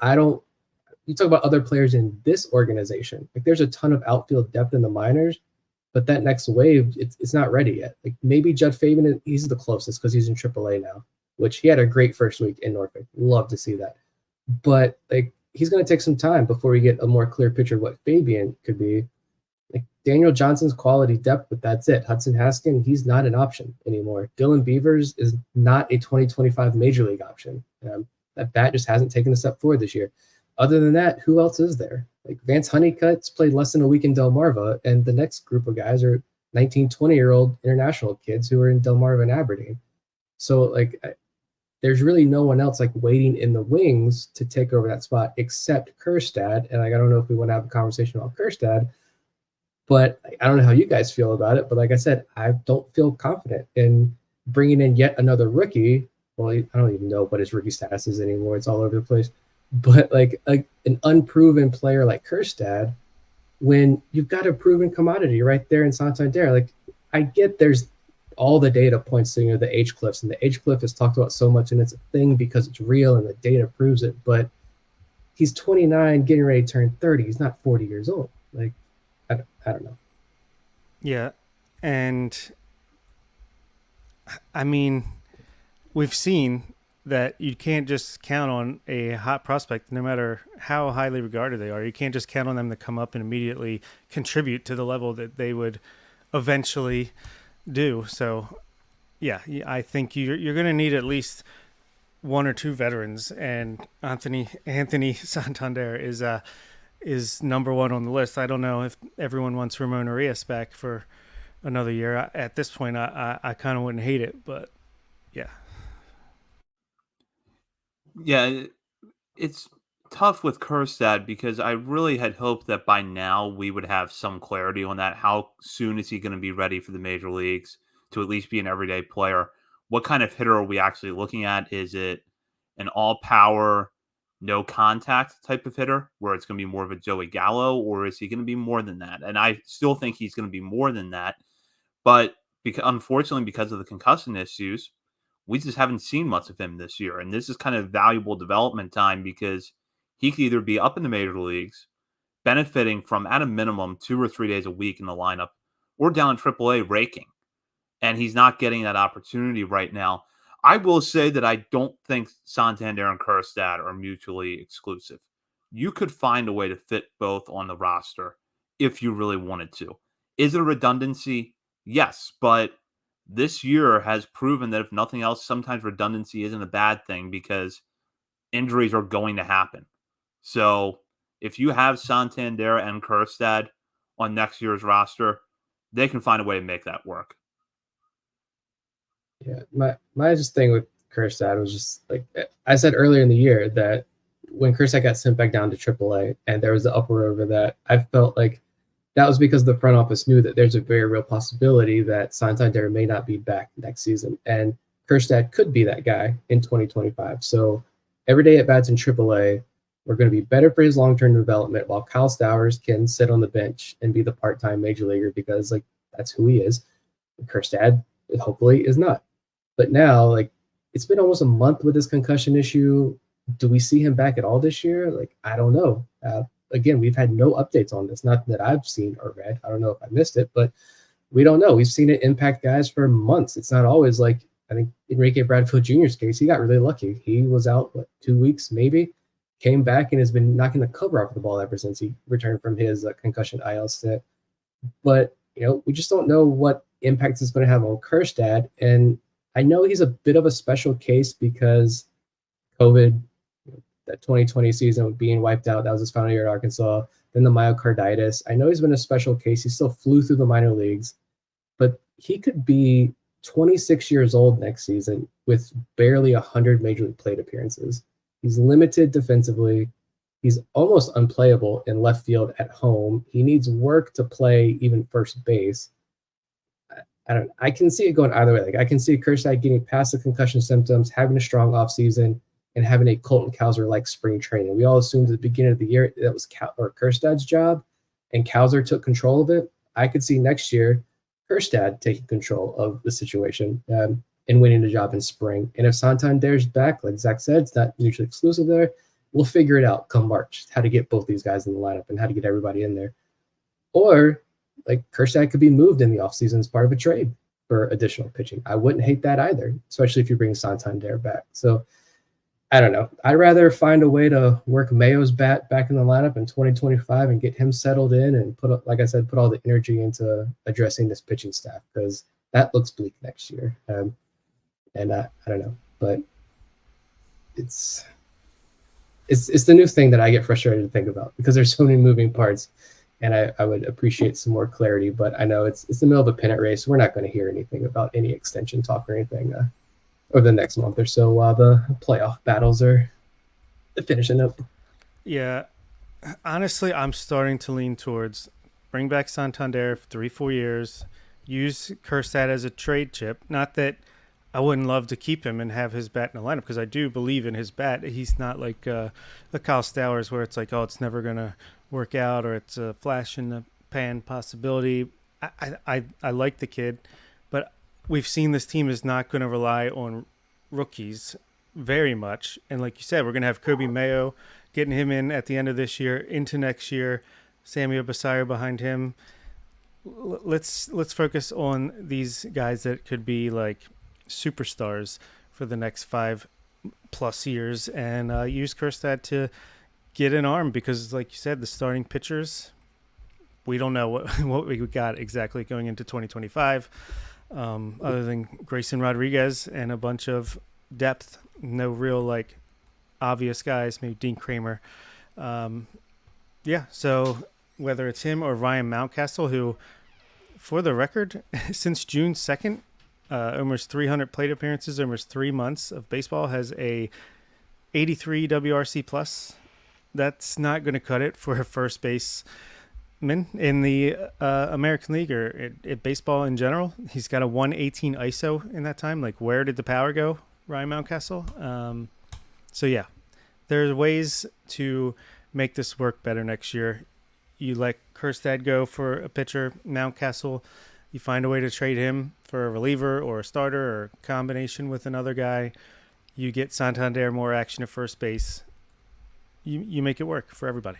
you talk about other players in this organization. Like there's a ton of outfield depth in the minors, but that next wave, it's not ready yet. Like maybe Judd Fabian, he's the closest because he's in AAA now, which he had a great first week in Norfolk. Love to see that. But like he's going to take some time before we get a more clear picture of what Fabian could be. Like Daniel Johnson's quality depth, but that's it. Hudson Haskin, he's not an option anymore. Dylan Beavers is not a 2025 major league option. That bat just hasn't taken a step forward this year. Other than that, who else is there? Like Vance Honeycutt's played less than a week in Delmarva, and the next group of guys are 19, 20-year-old international kids who are in Delmarva and Aberdeen. So like there's really no one else like waiting in the wings to take over that spot except Kjerstad. And like I don't know if we want to have a conversation about Kjerstad, but I don't know how you guys feel about it. But like I said, I don't feel confident in bringing in yet another rookie. Well, I don't even know what his rookie status is anymore. It's all over the place. But like an unproven player like Kjerstad, when you've got a proven commodity right there in Santander, like I get there's all the data points to the H cliffs, and the H cliff is talked about so much, and it's a thing because it's real and the data proves it. But he's 29, getting ready to turn 30. He's not 40 years old. Like I don't know. Yeah, and I mean, we've seen that you can't just count on a hot prospect, no matter how highly regarded they are. You can't just count on them to come up and immediately contribute to the level that they would eventually do. So, yeah, I think you're going to need at least 1 or 2 veterans, and Anthony Santander is number 1 on the list. I don't know if everyone wants Ramon Arias back for another year. At this point, I kind of wouldn't hate it, but yeah. Yeah, it's tough with Kjerstad because I really had hoped that by now we would have some clarity on that. How soon is he going to be ready for the major leagues to at least be an everyday player? What kind of hitter are we actually looking at? Is it an all-power no contact type of hitter where it's going to be more of a Joey Gallo, or is he going to be more than that? And I still think he's going to be more than that. But unfortunately, because of the concussion issues, we just haven't seen much of him this year. And this is kind of valuable development time because he could either be up in the major leagues, benefiting from at a minimum 2 or 3 days a week in the lineup, or down in AAA raking. And he's not getting that opportunity right now. I will say that I don't think Santander and Kjerstad are mutually exclusive. You could find a way to fit both on the roster if you really wanted to. Is it a redundancy? Yes, but this year has proven that if nothing else, sometimes redundancy isn't a bad thing because injuries are going to happen. So if you have Santander and Kjerstad on next year's roster, they can find a way to make that work. Yeah, my just thing with Kjerstad was just like I said earlier in the year that when Kjerstad got sent back down to AAA and there was the uproar over that, I felt like that was because the front office knew that there's a very real possibility that Santander may not be back next season, and Kjerstad could be that guy in 2025. So every day at bats in AAA, we're going to be better for his long-term development while Kyle Stowers can sit on the bench and be the part-time major leaguer because like that's who he is. Kjerstad hopefully is not. But now, like, it's been almost a month with this concussion issue. Do we see him back at all this year? Like, I don't know. Again, we've had no updates on this, not that I've seen or read. I don't know if I missed it, but we don't know. We've seen it impact guys for months. It's not always like, I think Enrique Bradfield Jr.'s case, he got really lucky. He was out, 2 weeks maybe, came back and has been knocking the cover off the ball ever since he returned from his concussion IL stint. But, we just don't know what impact it's going to have on Kjerstad. And I know he's a bit of a special case because COVID, that 2020 season with being wiped out, that was his final year at Arkansas, then the myocarditis. I know he's been a special case. He still flew through the minor leagues, but he could be 26 years old next season with barely 100 major league plate appearances. He's limited defensively. He's almost unplayable in left field at home. He needs work to play even first base. I can see it going either way. Like I can see Kjerstad getting past the concussion symptoms, having a strong offseason, and having a Colton Cowser-like spring training. We all assumed at the beginning of the year that was Kjerstad's job, and Cowser took control of it. I could see next year Kjerstad taking control of the situation and winning the job in spring. And if Santander's back, like Zach said, it's not mutually exclusive there. We'll figure it out come March, how to get both these guys in the lineup and how to get everybody in there. Or like Kjerstad could be moved in the offseason as part of a trade for additional pitching. I wouldn't hate that either, especially if you bring Santander back. So I don't know. I'd rather find a way to work Mayo's bat back in the lineup in 2025 and get him settled in and put all the energy into addressing this pitching staff because that looks bleak next year. And I don't know, but it's the new thing that I get frustrated to think about because there's so many moving parts. And I would appreciate some more clarity, but I know it's the middle of a pennant race. We're not going to hear anything about any extension talk or anything over the next month or so while the playoff battles are finishing up. Yeah, honestly, I'm starting to lean towards bring back Santander for 3-4 years, use Kjerstad as a trade chip. Not that I wouldn't love to keep him and have his bat in the lineup because I do believe in his bat. He's not like a Kyle Stowers where it's like, oh, it's never going to work out or it's a flash in the pan possibility. I like the kid, but we've seen this team is not going to rely on rookies very much. And like you said, we're going to have Kirby Mayo getting him in at the end of this year into next year, Samuel Basallo behind him. Let's focus on these guys that could be like superstars for the next 5+ years and use Kjerstad to get an arm because like you said, the starting pitchers, we don't know what we got exactly going into 2025 other than Grayson Rodriguez and a bunch of depth, no real like obvious guys, maybe Dean Kramer. So whether it's him or Ryan Mountcastle, who for the record, since June 2nd, almost 300 plate appearances, almost 3 months of baseball, has a 83 WRC plus. That's not going to cut it for a first baseman in the American League or at baseball in general. He's got a 118 ISO in that time. Like, where did the power go, Ryan Mountcastle? So, yeah, There's ways to make this work better next year. You let Kerstad go for a pitcher, Mountcastle. You find a way to trade him for a reliever or a starter or a combination with another guy. You get Santander more action at first base. You make it work for everybody.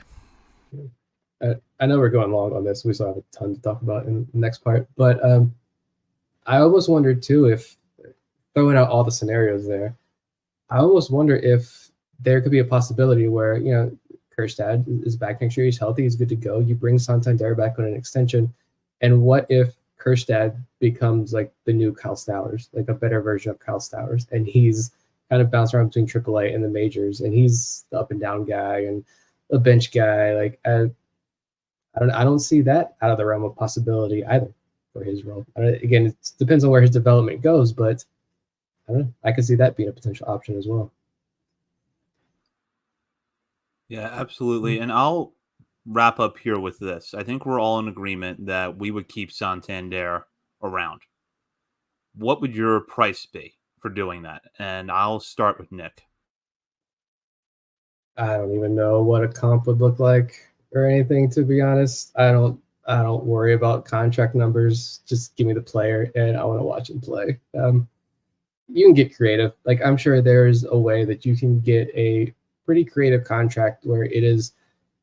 I know we're going long on this. We still have a ton to talk about in the next part, but I almost wondered too if throwing out all the scenarios there, I almost wonder if there could be a possibility where Kerstad is back next year. He's healthy. He's good to go. You bring Santander back on an extension, and what if Kerstad becomes like the new Kyle Stowers, like a better version of Kyle Stowers, and he's kind of bounced around between AAA and the majors, and he's the up and down guy and a bench guy. Like I don't see that out of the realm of possibility either for his role. Again, it depends on where his development goes, but I don't know. I could see that being a potential option as well. Yeah, absolutely. And I'll wrap up here with this. I think we're all in agreement that we would keep Santander around. What would your price be for doing that? And I'll start with Nick. I don't even know what a comp would look like or anything, to be honest. I don't worry about contract numbers. Just give me the player, and I want to watch him play. You can get creative. Like, I'm sure there's a way that you can get a pretty creative contract where it is,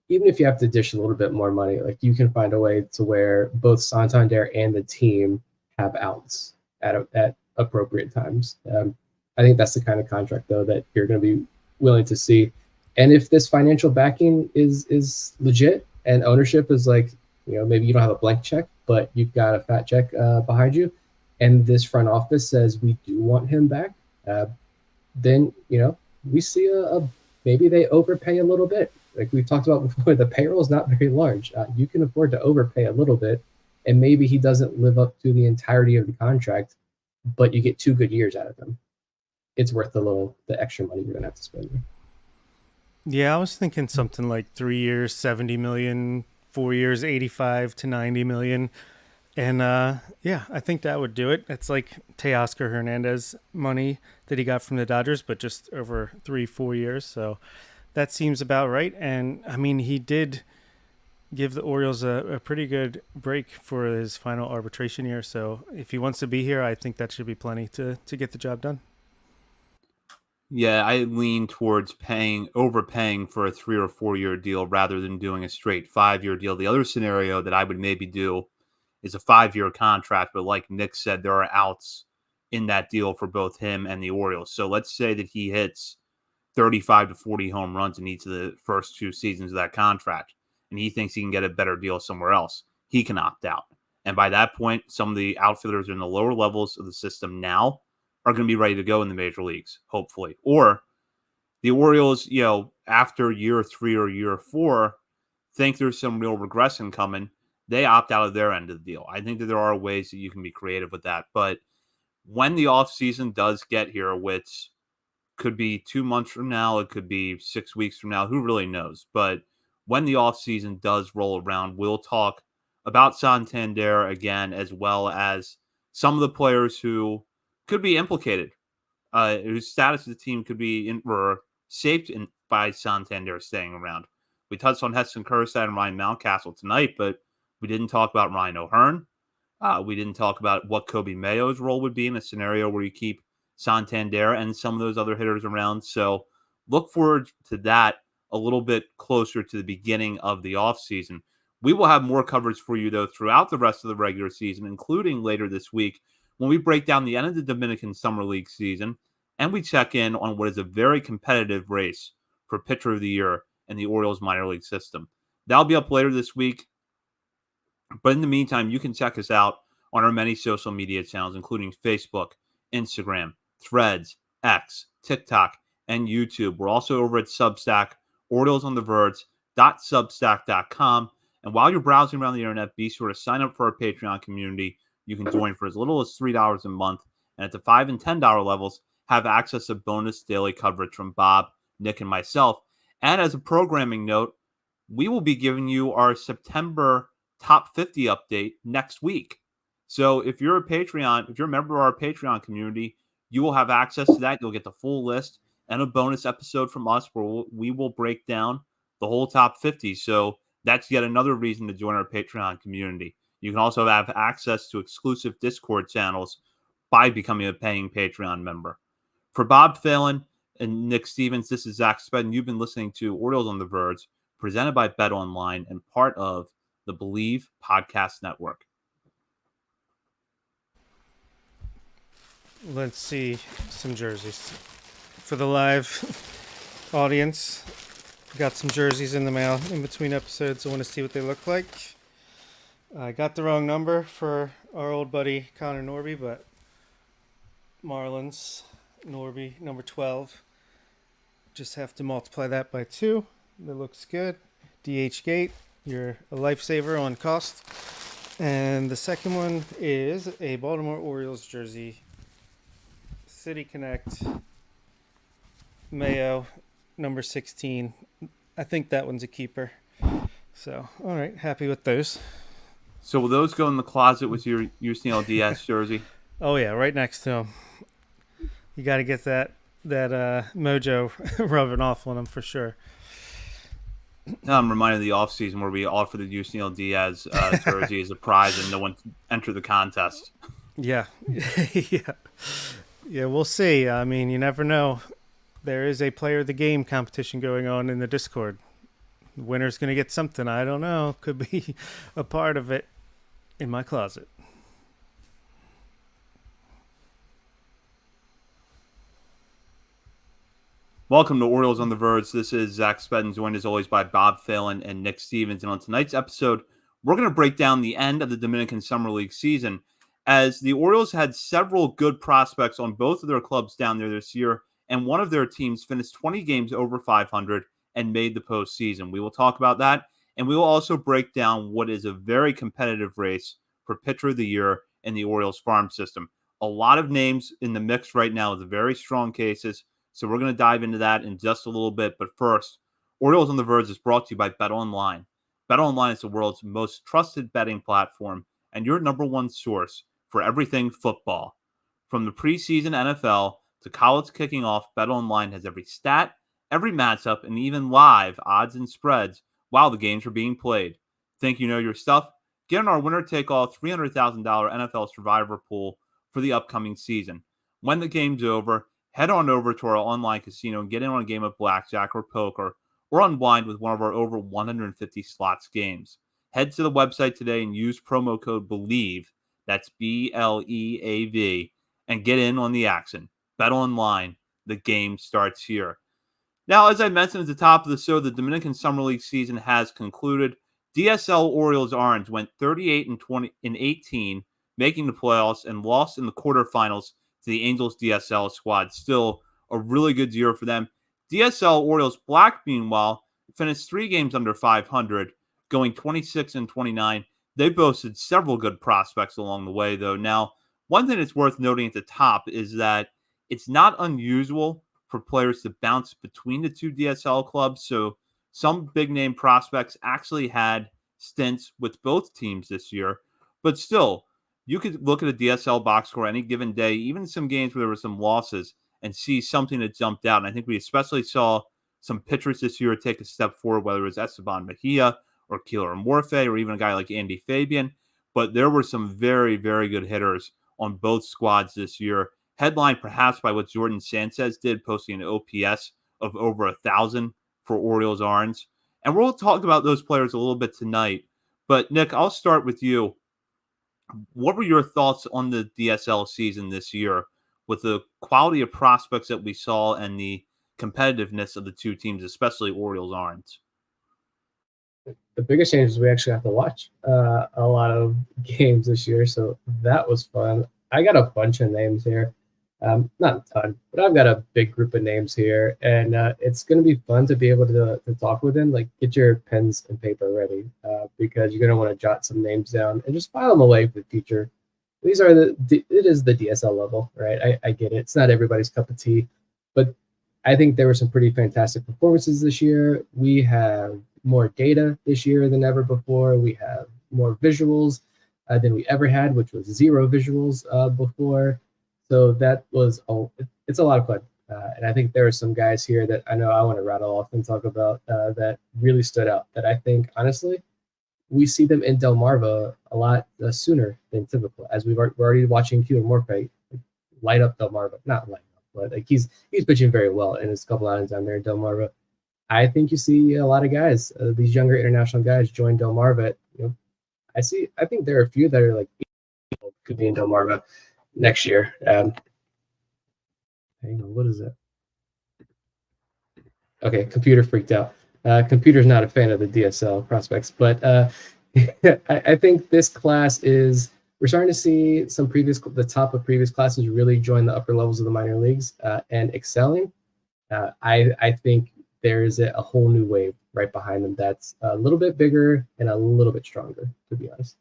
even if you have to dish a little bit more money, like you can find a way to where both Santander and the team have outs at appropriate times. I think that's the kind of contract, though, that you're going to be willing to see. And if this financial backing is legit and ownership is like, maybe you don't have a blank check, but you've got a fat check behind you, and this front office says we do want him back, then we see maybe they overpay a little bit. Like we've talked about before, the payroll is not very large. You can afford to overpay a little bit, and maybe he doesn't live up to the entirety of the contract, but you get 2 good years out of him. It's worth the extra money you're gonna have to spend. Yeah, I was thinking something like 3 years, 70 million, 4 years, 85 to 90 million. And yeah, I think that would do it. It's like Teoscar Hernandez money that he got from the Dodgers, but just over 3-4 years. So that seems about right. And I mean, he did give the Orioles a pretty good break for his final arbitration year. So if he wants to be here, I think that should be plenty to get the job done. Yeah, I lean towards overpaying for a 3 or 4 year deal rather than doing a straight 5-year deal. The other scenario that I would maybe do is a 5-year contract, but like Nick said, there are outs in that deal for both him and the Orioles. So let's say that he hits 35 to 40 home runs in each of the first 2 seasons of that contract, and he thinks he can get a better deal somewhere else. He can opt out. And by that point, some of the outfielders in the lower levels of the system now are going to be ready to go in the major leagues, hopefully. Or the Orioles, after year 3 or year 4, think there's some real regression coming. They opt out of their end of the deal. I think that there are ways that you can be creative with that. But when the offseason does get here, which could be 2 months from now, it could be 6 weeks from now, who really knows? But when the offseason does roll around, we'll talk about Santander again, as well as some of the players who could be implicated, whose status of the team could be shaped by Santander staying around. We touched on Heston Kjerstad and Ryan Mountcastle tonight, but we didn't talk about Ryan O'Hearn. We didn't talk about what Kobe Mayo's role would be in a scenario where you keep Santander and some of those other hitters around. So look forward to that a little bit closer to the beginning of the offseason. We will have more coverage for you, though, throughout the rest of the regular season, including later this week when we break down the end of the Dominican Summer League season and we check in on what is a very competitive race for Pitcher of the Year in the Orioles minor league system. That'll be up later this week. But in the meantime, you can check us out on our many social media channels, including Facebook, Instagram, Threads, X, TikTok, and YouTube. We're also over at Substack, OriolesOnTheVerge.substack.com. And while you're browsing around the internet, be sure to sign up for our Patreon community. You can join for as little as $3 a month. And at the $5 and $10 levels, have access to bonus daily coverage from Bob, Nick, and myself. And as a programming note, we will be giving you our September Top 50 update next week. So if you're a member of our Patreon community, you will have access to that. You'll get the full list, and a bonus episode from us where we will break down the whole top 50. So that's yet another reason to join our Patreon community. You can also have access to exclusive Discord channels by becoming a paying Patreon member. For Bob Phelan and Nick Stevens, this is Zach Spedden. You've been listening to Orioles on the Verge, presented by Bet Online and part of the Believe Podcast Network. Let's see some jerseys. For the live audience, got some jerseys in the mail in between episodes. I want to see what they look like. I got the wrong number for our old buddy Connor Norby, but Marlins, Norby, number 12. Just have to multiply that by 2. That looks good. DH Gate, you're a lifesaver on cost. And the second one is a Baltimore Orioles jersey. City Connect, Mayo, number 16. I think that one's a keeper. So, all right, happy with those. So will those go in the closet with your Yusniel Diaz jersey? Oh yeah, right next to him. You got to get that mojo rubbing off on him for sure. Now I'm reminded of the offseason where we offered the Yusniel Diaz jersey as a prize and no one entered the contest. Yeah. Yeah, we'll see. I mean, you never know. There is a player of the game competition going on in the Discord. The winner's going to get something. I don't know. Could be a part of it in my closet. Welcome to Orioles on the Verge. This is Zach Spedden, joined as always by Bob Phelan and Nick Stevens. And on tonight's episode, we're going to break down the end of the Dominican Summer League season, as the Orioles had several good prospects on both of their clubs down there this year, and one of their teams finished 20 games over 500 and made the postseason. We will talk about that, and we will also break down what is a very competitive race for Pitcher of the Year in the Orioles farm system. A lot of names in the mix right now with very strong cases, so we're going to dive into that in just a little bit. But first, Orioles on the Verge is brought to you by Bet Online. Bet Online is the world's most trusted betting platform and your number one source for everything football. From the preseason NFL to college kicking off, Bet Online has every stat, every matchup, and even live odds and spreads while the games are being played. Think you know your stuff? Get in our winner-take-all $300,000 NFL Survivor pool for the upcoming season. When the game's over, head on over to our online casino and get in on a game of blackjack or poker, or unwind with one of our over 150 slots games. Head to the website today and use promo code BELIEVE, that's BLEAV, and get in on the action. Bet Online, the game starts here. Now, as I mentioned at the top of the show, the Dominican Summer League season has concluded. DSL Orioles Orange went 38-18, making the playoffs, and lost in the quarterfinals to the Angels DSL squad. Still a really good year for them. DSL Orioles Black, meanwhile, finished 3 games under 500, going 26-29. They boasted several good prospects along the way, though. Now, one thing that's worth noting at the top is that it's not unusual for players to bounce between the two DSL clubs. So some big-name prospects actually had stints with both teams this year. But still, you could look at a DSL box score any given day, even some games where there were some losses, and see something that jumped out. And I think we especially saw some pitchers this year take a step forward, whether it was Esteban Mejia or Keeler Morphe or even a guy like Andy Fabian. But there were some very, very good hitters on both squads this year. Headlined perhaps by what Jordan Sanchez did, posting an OPS of over 1,000 for Orioles Orange. And we'll talk about those players a little bit tonight. But, Nick, I'll start with you. What were your thoughts on the DSL season this year with the quality of prospects that we saw and the competitiveness of the two teams, especially Orioles Orange? The biggest change is we actually have to watch a lot of games this year, so that was fun. I got a bunch of names here. Not a ton, but I've got a big group of names here, and it's going to be fun to be able to talk with them. Like, get your pens and paper ready because you're going to want to jot some names down and just file them away for the future. These are it is the DSL level, right? I get it. It's not everybody's cup of tea, but I think there were some pretty fantastic performances this year. We have more data this year than ever before. We have more visuals than we ever had, which was 0 visuals before. So that was it's a lot of fun. And I think there are some guys here that I know I want to rattle off and talk about that really stood out. That I think, honestly, we see them in Delmarva a lot sooner than typical, as we're already watching Keelan Morphe light up Delmarva. Not light up, but like he's pitching very well in his couple outings down there in Delmarva. I think you see a lot of guys, these younger international guys, join Delmarva. I think there are a few that are like could be in Delmarva next year. Hang on, what is it? Okay, computer freaked out. Computer's not a fan of the DSL prospects, but I think this class is. We're starting to see the top of previous classes really join the upper levels of the minor leagues and excelling. I think there is a whole new wave right behind them that's a little bit bigger and a little bit stronger, to be honest.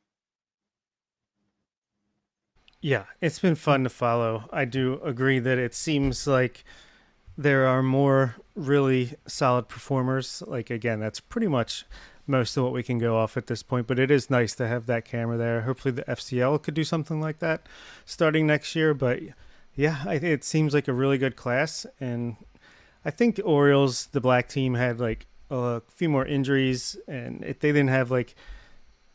Yeah, it's been fun to follow. I do agree that it seems like there are more really solid performers. Like, again, that's pretty much most of what we can go off at this point, but it is nice to have that camera there. Hopefully the FCL could do something like that starting next year. But yeah, it seems like a really good class. And I think the Orioles, the black team, had like a few more injuries, and if they didn't have like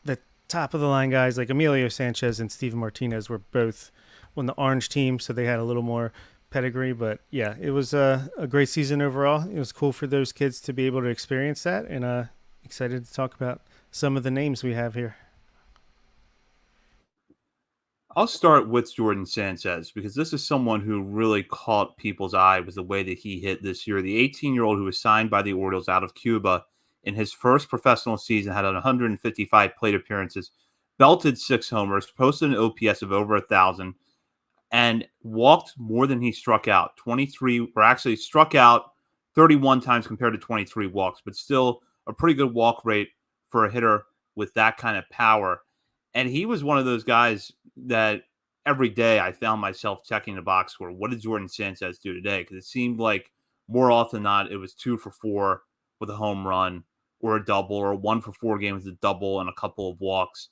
the top of the line guys like Emilio Sanchez and Steven Martinez were both on the orange team, so they had a little more pedigree. But yeah, it was a great season overall. It was cool for those kids to be able to experience that, and excited to talk about some of the names we have here. I'll start with Jordan Sanchez because this is someone who really caught people's eye with the way that he hit this year. The 18-year-old who was signed by the Orioles out of Cuba in his first professional season had 155 plate appearances, belted 6 homers, posted an OPS of over 1,000, and walked more than he struck out. 23, or actually struck out 31 times compared to 23 walks, but still a pretty good walk rate for a hitter with that kind of power. And he was one of those guys that every day I found myself checking the box score. What did Jordan Sanchez do today? Because it seemed like more often than not, it was 2 for 4 with a home run or a double, or 1 for 4 games with a double and a couple of walks.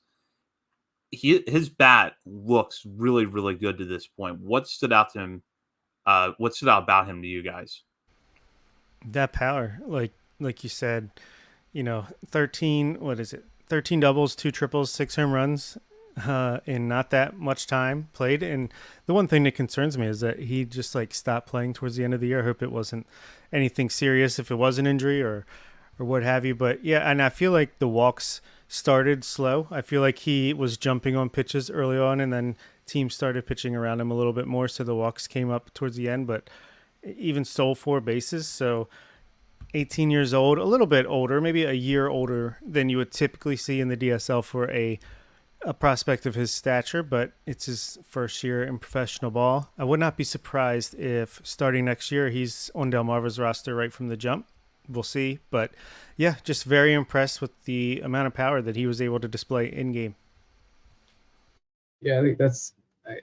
His bat looks really, really good to this point. What stood out to him? What stood out about him to you guys? That power, like you said, 13. What is it? 13 doubles, 2 triples, 6 home runs in not that much time played. And the one thing that concerns me is that he just like stopped playing towards the end of the year. I hope it wasn't anything serious, if it was an injury or what have you. But yeah, and I feel like the walks started slow. I feel like he was jumping on pitches early on, and then teams started pitching around him a little bit more, so the walks came up towards the end. But even stole 4 bases, so 18 years old, a little bit older, maybe a year older than you would typically see in the DSL for a prospect of his stature, but it's his first year in professional ball. I would not be surprised if starting next year he's on Delmarva's roster right from the jump. We'll see. But yeah, just very impressed with the amount of power that he was able to display in game. Yeah, I think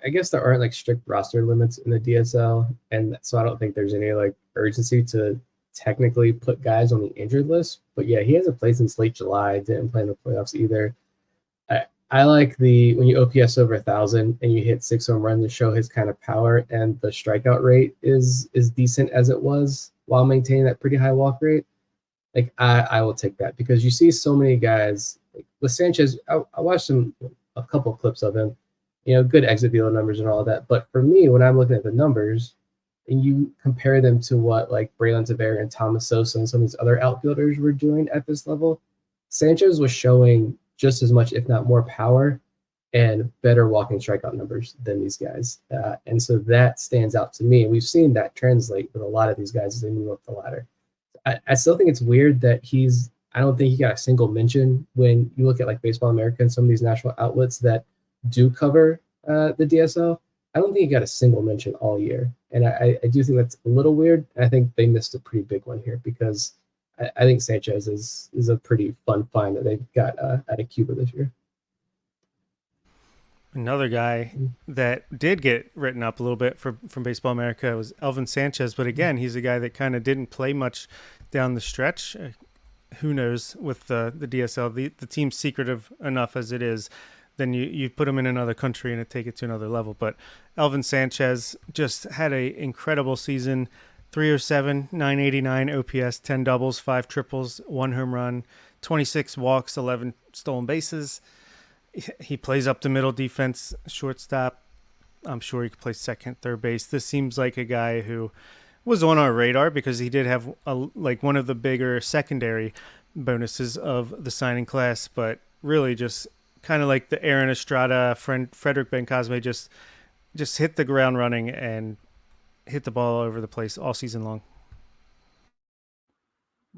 I guess there aren't like strict roster limits in the DSL, and so I don't think there's any like urgency to technically put guys on the injured list. But yeah, he hasn't played since late July, didn't play in the playoffs either. I like when you OPS over 1,000 and you hit 6 home runs to show his kind of power, and the strikeout rate is decent as it was while maintaining that pretty high walk rate. Like I will take that, because you see so many guys like with Sanchez. I watched a couple of clips of him, good exit velo numbers and all of that. But for me, when I'm looking at the numbers and you compare them to what like Braylon Tavera and Thomas Sosa and some of these other outfielders were doing at this level, Sanchez was showing just as much, if not more, power and better walking strikeout numbers than these guys. And so that stands out to me. And we've seen that translate with a lot of these guys as they move up the ladder. I still think it's weird that I don't think he got a single mention when you look at like Baseball America and some of these national outlets that do cover the DSL. I don't think he got a single mention all year. And I do think that's a little weird. I think they missed a pretty big one here, because I think Sanchez is a pretty fun find that they've got out of Cuba this year. Another guy that did get written up a little bit from Baseball America was Elvin Sanchez. But again, he's a guy that kind of didn't play much down the stretch. Who knows with the DSL, the team's secretive enough as it is, then you put him in another country and it take it to another level. But Elvin Sanchez just had a incredible season. 307, 989 OPS, 10 doubles, 5 triples, 1 home run, 26 walks, 11 stolen bases. He plays up the middle defense, shortstop. I'm sure he could play second, third base. This seems like a guy who was on our radar because he did have one of the bigger secondary bonuses of the signing class, but really just kind of like the Aaron Estrada, Frederick Bencosme, just hit the ground running and hit the ball all over the place all season long.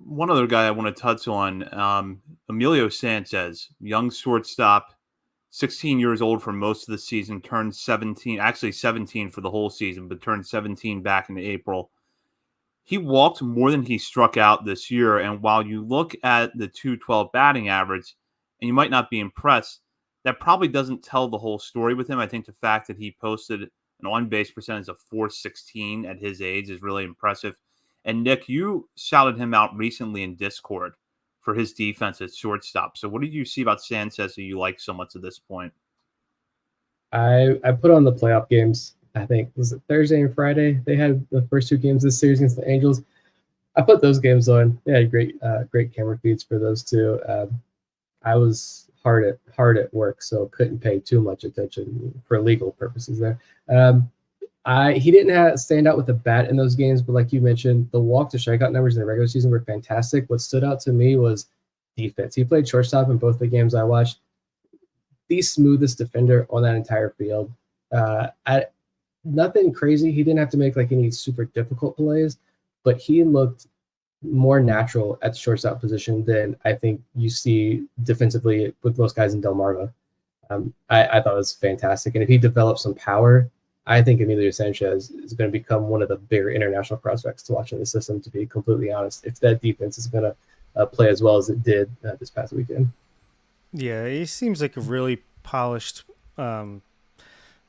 One other guy I want to touch on, Emilio Sanchez, young shortstop, 16 years old for most of the season, turned 17, actually 17 for the whole season, but turned 17 back in April. He walked more than he struck out this year, and while you look at the 212 batting average, and you might not be impressed, that probably doesn't tell the whole story with him. I think the fact that he posted an on-base percentage of 416 at his age is really impressive. And Nick, you shouted him out recently in Discord for his defense at shortstop. So what did you see about Sanchez that you like so much at this point? I put on the playoff games. I think was it Thursday and Friday. They had the first 2 games this series against the Angels. I put those games on. They had great camera feeds for those 2. I was hard at work, so couldn't pay too much attention for legal purposes there. He didn't stand out with the bat in those games, but like you mentioned, the walk to strikeout numbers in the regular season were fantastic. What stood out to me was defense. He played shortstop in both the games I watched. The smoothest defender on that entire field. Nothing crazy. He didn't have to make like any super difficult plays, but he looked more natural at the shortstop position than I think you see defensively with most guys in Delmarva. I thought it was fantastic. And if he develops some power, I think Emilio Sanchez is going to become one of the bigger international prospects to watch in the system, to be completely honest, if that defense is going to play as well as it did this past weekend. Yeah, he seems like a really polished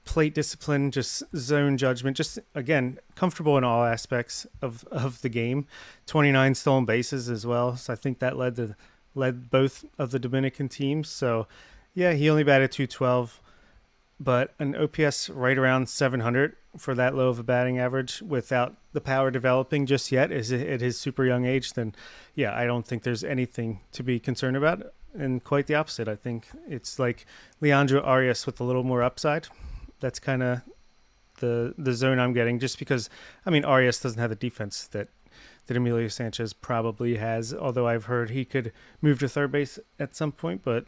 plate discipline, just zone judgment, just, again, comfortable in all aspects of the game. 29 stolen bases as well, so I think that led both of the Dominican teams. So, yeah, he only batted 212, but an OPS right around 700 for that low of a batting average without the power developing just yet at his super young age, then, yeah, I don't think there's anything to be concerned about. And quite the opposite. I think it's like Leandro Arias with a little more upside. That's kind of the zone I'm getting, just because, I mean, Arias doesn't have the defense that Emilio Sanchez probably has, although I've heard he could move to third base at some point, but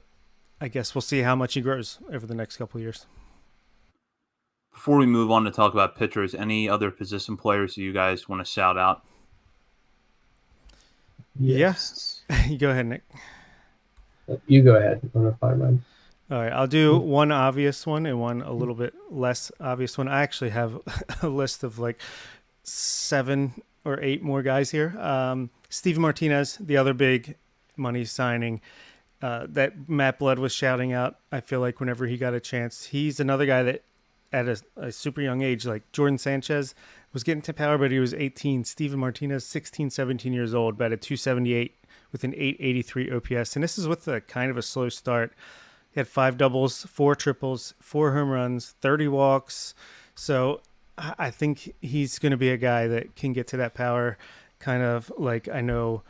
I guess we'll see how much he grows over the next couple of years. Before we move on to talk about pitchers, any other position players you guys want to shout out? Yes. Yeah. You go ahead, Nick. You go ahead. I'm going to find mine. All right, I'll do one obvious one and one a little bit less obvious one. I actually have a list of like 7 or 8 more guys here. Steve Martinez, the other big money signing that Matt Blood was shouting out, I feel like whenever he got a chance. He's another guy that at a super young age, like Jordan Sanchez was getting to power, but he was 18. Steven Martinez, 16, 17 years old, batted 278 with an 883 OPS. And this is with a kind of a slow start. He had 5 doubles, 4 triples, 4 home runs, 30 walks. So I think he's going to be a guy that can get to that power, kind of like, I know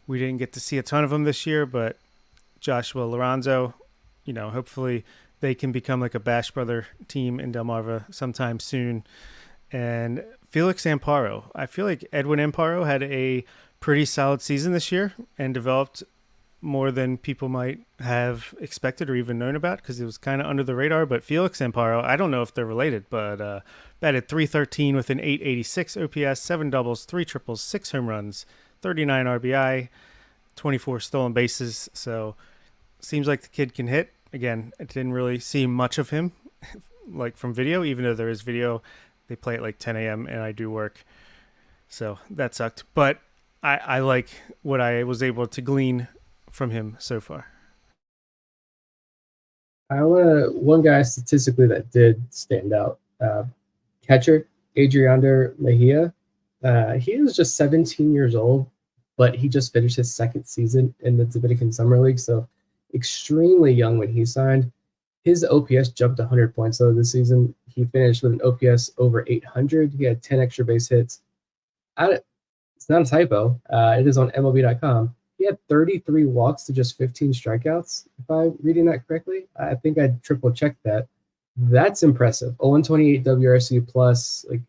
we didn't get to see a ton of them this year, but Joshua Lorenzo, hopefully they can become like a Bash Brother team in Delmarva sometime soon. And Felix Amparo. I feel like Edwin Amparo had a pretty solid season this year and developed more than people might have expected or even known about because it was kind of under the radar. But Felix Amparo, I don't know if they're related, but batted 313 with an 886 OPS, 7 doubles, 3 triples, 6 home runs, 39 RBI, 24 stolen bases. So seems like the kid can hit. Again, I didn't really see much of him like from video, even though there is video. They play at like 10 a.m. and I do work. So that sucked. But I like what I was able to glean from him so far. One guy statistically that did stand out. Catcher, Adriander Mejia. He was just 17 years old, but he just finished his 2nd season in the Dominican Summer League. So extremely young when he signed. His OPS jumped 100 points though this season. He finished with an OPS over 800. He had 10 extra base hits. It's not a typo. It is on MLB.com. He had 33 walks to just 15 strikeouts. If I'm reading that correctly, I think I triple checked that. That's impressive. 0-28 WRC plus. Like,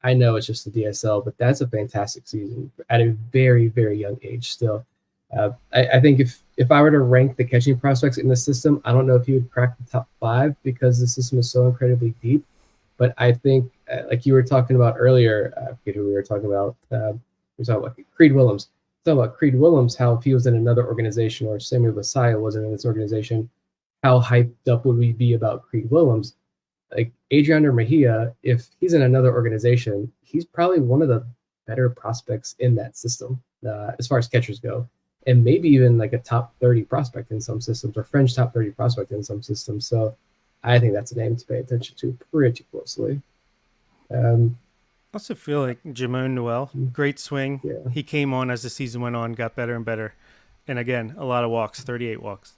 I know it's just the DSL, but that's a fantastic season at a very, very young age still. I think if I were to rank the catching prospects in the system, I don't know if he would crack the top 5 because the system is so incredibly deep. But I think, like you were talking about earlier, I forget who we were talking about. We were talking about Creed Willems. Talking about Creed Willems, how if he was in another organization or Samuel Basallo wasn't in this organization, how hyped up would we be about Creed Willems? Like Adriander Mejia, if he's in another organization, he's probably one of the better prospects in that system as far as catchers go, and maybe even like a top 30 prospect in some systems, or French top 30 prospect in some systems. So I think that's a name to pay attention to pretty closely. I also feel like Jamon Noel, great swing. Yeah. He came on as the season went on, got better and better. And again, a lot of walks, 38 walks.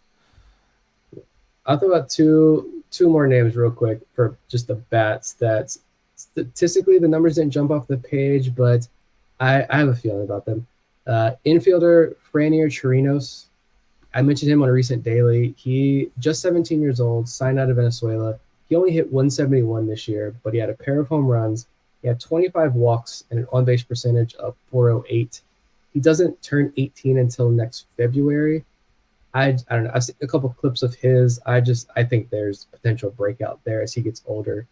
I'll throw out two more names real quick for just the bats that statistically the numbers didn't jump off the page, but I have a feeling about them. Infielder Franier Chirinos. I mentioned him on a recent daily. He just 17 years old, signed out of Venezuela. He only hit 171 this year, but he had a pair of home runs. He had 25 walks and an on-base percentage of 408. He doesn't turn 18 until next February. I don't know. I've seen a couple clips of his. I think there's potential breakout there as he gets older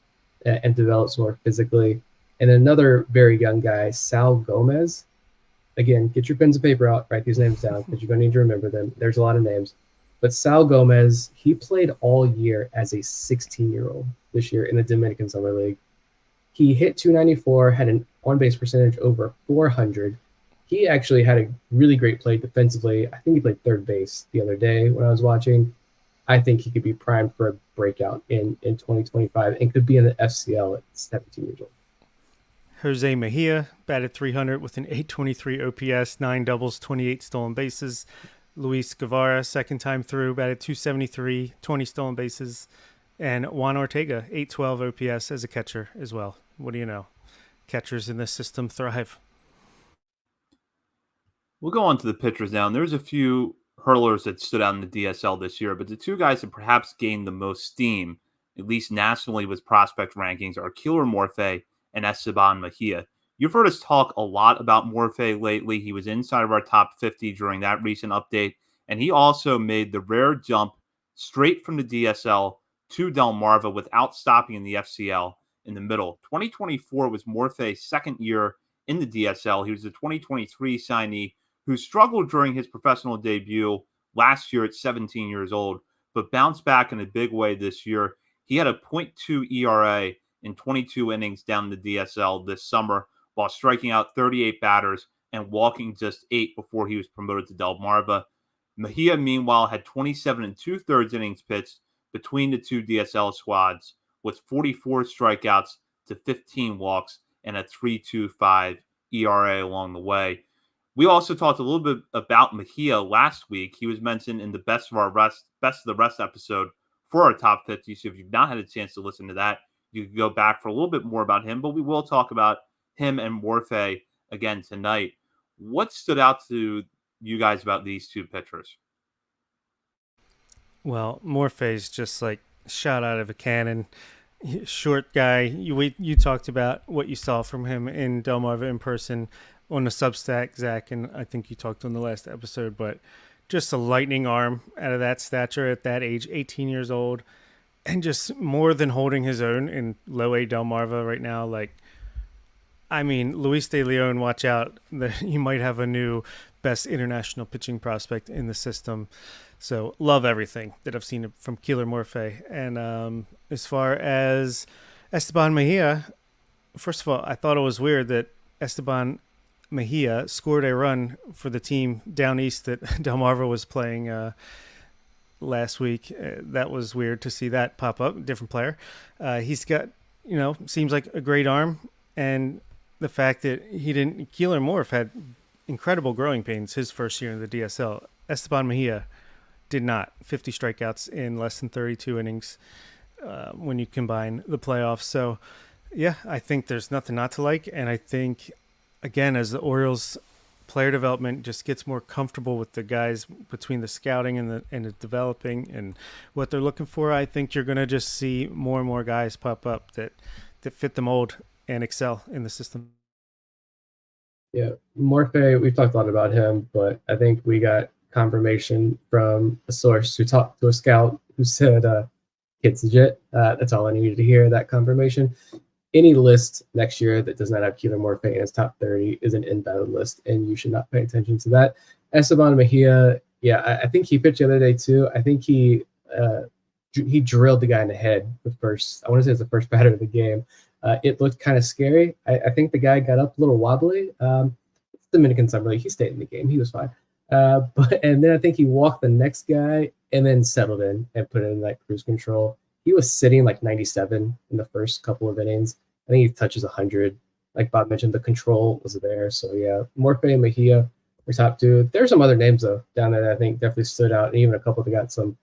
and develops more physically. And another very young guy, Sal Gomez. Again, get your pens and paper out, write these names down because you're going to need to remember them. There's a lot of names. But Sal Gomez, he played all year as a 16-year-old this year in the Dominican Summer League. He hit 294, had an on-base percentage over 400. He actually had a really great play defensively. I think he played third base the other day when I was watching. I think he could be primed for a breakout in 2025 and could be in the FCL at 17 years old. Jose Mejia batted 300 with an 823 OPS, 9 doubles, 28 stolen bases. Luis Guevara, second time through, batted 273, 20 stolen bases. And Juan Ortega, 812 OPS as a catcher as well. What do you know? Catchers in this system thrive. We'll go on to the pitchers now. And there's a few hurlers that stood out in the DSL this year, but the two guys that perhaps gained the most steam, at least nationally with prospect rankings, are Keeler Morphe and Esteban Mejia. You've heard us talk a lot about Morphe lately. He was inside of our top 50 during that recent update, and he also made the rare jump straight from the DSL to Delmarva without stopping in the FCL in the middle. 2024 was Morphe's second year in the DSL. He was a 2023 signee who struggled during his professional debut last year at 17 years old, but bounced back in a big way this year. He had a .2 ERA in 22 innings down the DSL this summer while striking out 38 batters and walking just 8 before he was promoted to Delmarva. Mejia, meanwhile, had 27 and 2/3 innings pitched between the two DSL squads with 44 strikeouts to 15 walks and a 3.25 ERA along the way. We also talked a little bit about Mejia last week. He was mentioned in the Best of the Rest episode for our top 50. So if you've not had a chance to listen to that, you can go back for a little bit more about him. But we will talk about him and Morphe again tonight. What stood out to you guys about these two pitchers? Well, Morphe's just like shot out of a cannon. Short guy. You talked about what you saw from him in Delmarva in person on the Substack, Zach, and I think you talked on the last episode, but just a lightning arm out of that stature at that age, 18 years old, and just more than holding his own in low A Delmarva right now. Like, I mean, Luis de Leon, watch out. You might have a new best international pitching prospect in the system. So love everything that I've seen from Keeler Morphe. And as far as Esteban Mejia, first of all, I thought it was weird that Esteban Mejia scored a run for the team down east that Delmarva was playing last week. That was weird to see that pop up. Different player. He's got, seems like a great arm. And the fact that Keeler Morphe had incredible growing pains his first year in the DSL. Esteban Mejia did not. 50 strikeouts in less than 32 innings when you combine the playoffs. So, yeah, I think there's nothing not to like. And I think again, as the Orioles player development just gets more comfortable with the guys between the scouting and the developing and what they're looking for, I think you're going to just see more and more guys pop up that fit the mold and excel in the system. Yeah, Morphe, we've talked a lot about him, but I think we got confirmation from a source who talked to a scout who said, kid's legit. That's all I needed to hear, that confirmation. Any list next year that does not have Keeler Morphe in its top 30 is an invalid list, and you should not pay attention to that. Esteban Mejia, yeah, I think he pitched the other day too. I think he drilled the guy in the head the first, I want to say it's the first batter of the game. It looked kind of scary. I think the guy got up a little wobbly. Dominican Summer League, he stayed in the game. He was fine. And then I think he walked the next guy and then settled in and put in like cruise control. He was sitting like 97 in the first couple of innings. I think he touches 100. Like Bob mentioned, the control was there. So yeah, Morphe and Mejia were top two. There's some other names though down there that I think definitely stood out, and even a couple that got some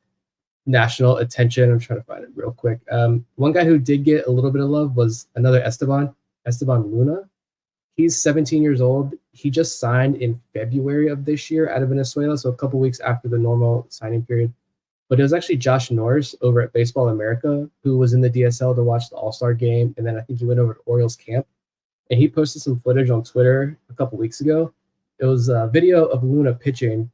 national attention. I'm trying to find it real quick. One guy who did get a little bit of love was another Esteban Luna. He's 17 years old. He just signed in February of this year out of Venezuela, so a couple weeks after the normal signing period. But it was actually Josh Norris over at Baseball America who was in the DSL to watch the All-Star game, and then I think he went over to Orioles camp, and he posted some footage on Twitter a couple weeks ago. It was a video of Luna pitching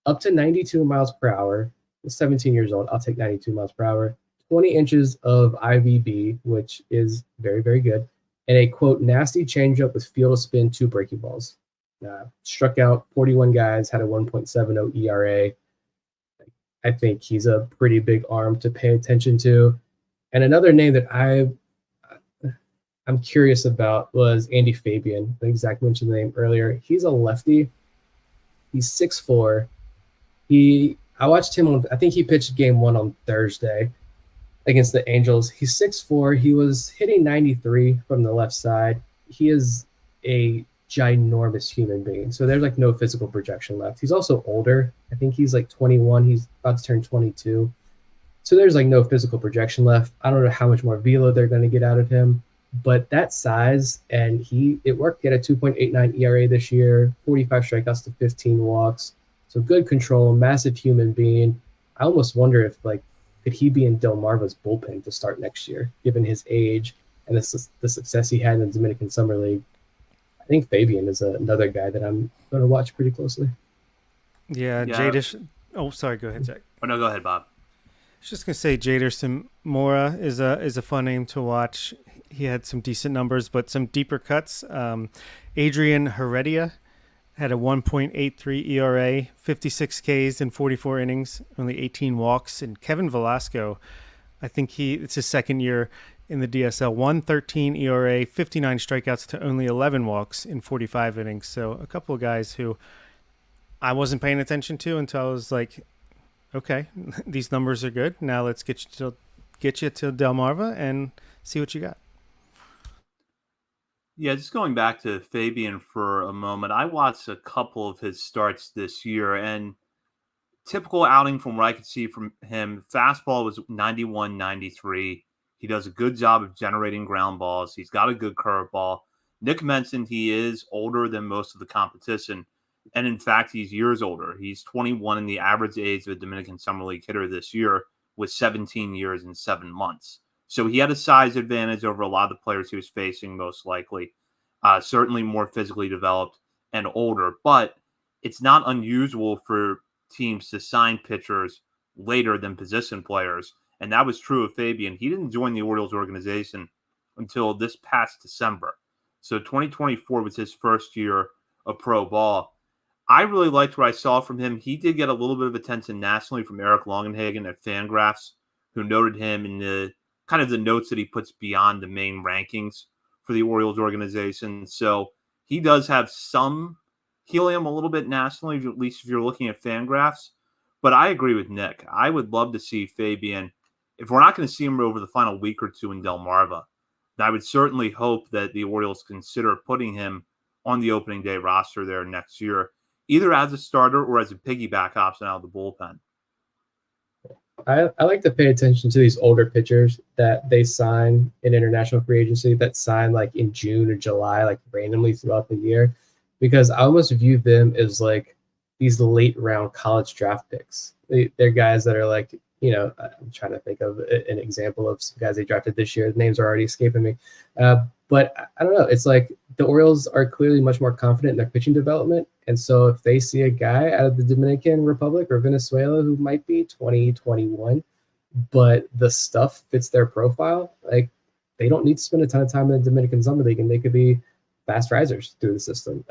up to 92 miles per hour. 17 years old. I'll take 92 miles per hour. 20 inches of IVB, which is very, very good. And a, quote, nasty changeup with field of spin, 2 breaking balls. Struck out 41 guys, had a 1.70 ERA. I think he's a pretty big arm to pay attention to. And another name that I'm curious about was Andy Fabian. I think Zach mentioned the name earlier. He's a lefty. He's 6'4". I watched him on, I think he pitched game 1 on Thursday against the Angels. He's 6'4". He was hitting 93 from the left side. He is a ginormous human being. So there's like no physical projection left. He's also older. I think he's like 21. He's about to turn 22. So there's like no physical projection left. I don't know how much more velo they're going to get out of him. But that size, and it worked. He had a 2.89 ERA this year, 45 strikeouts to 15 walks. So good control, massive human being. I almost wonder if could he be in Delmarva's bullpen to start next year, given his age and the success he had in the Dominican Summer League. I think Fabian is another guy that I'm going to watch pretty closely. Yeah. Jadish. Oh, sorry. Go ahead, Zach. Oh no, go ahead, Bob. I was just gonna say Jaderson Mora is a fun name to watch. He had some decent numbers, but some deeper cuts. Adrian Heredia had a 1.83 ERA, 56 Ks in 44 innings, only 18 walks. And Kevin Velasco, I think it's his second year in the DSL, 1.13 ERA, 59 strikeouts to only 11 walks in 45 innings. So a couple of guys who I wasn't paying attention to until I was like, okay, these numbers are good. Now let's get you to Delmarva and see what you got. Yeah, just going back to Fabian for a moment, I watched a couple of his starts this year, and typical outing from what I could see from him, fastball was 91, 93. He does a good job of generating ground balls. He's got a good curveball. Nick mentioned he is older than most of the competition, and in fact, he's years older. He's 21, and the average age of a Dominican Summer League hitter this year was 17 years and 7 months. So he had a size advantage over a lot of the players he was facing, most likely. Certainly more physically developed and older. But it's not unusual for teams to sign pitchers later than position players. And that was true of Fabian. He didn't join the Orioles organization until this past December. So 2024 was his first year of pro ball. I really liked what I saw from him. He did get a little bit of attention nationally from Eric Longenhagen at Fangraphs, who noted him in the kind of the notes that he puts beyond the main rankings for the Orioles organization. So he does have some helium a little bit nationally, at least if you're looking at Fangraphs. But I agree with Nick. I would love to see Fabian, if we're not going to see him over the final week or two in Delmarva, I would certainly hope that the Orioles consider putting him on the opening day roster there next year, either as a starter or as a piggyback option out of the bullpen. I like to pay attention to these older pitchers that they sign in international free agency that sign like in June or July, like randomly throughout the year, because I almost view them as like these late round college draft picks. They're guys that are like, I'm trying to think of an example of some guys they drafted this year. The names are already escaping me. But I don't know. It's like the Orioles are clearly much more confident in their pitching development. And so if they see a guy out of the Dominican Republic or Venezuela who might be 20, 21, but the stuff fits their profile, like they don't need to spend a ton of time in the Dominican Summer League and they could be fast risers through the system.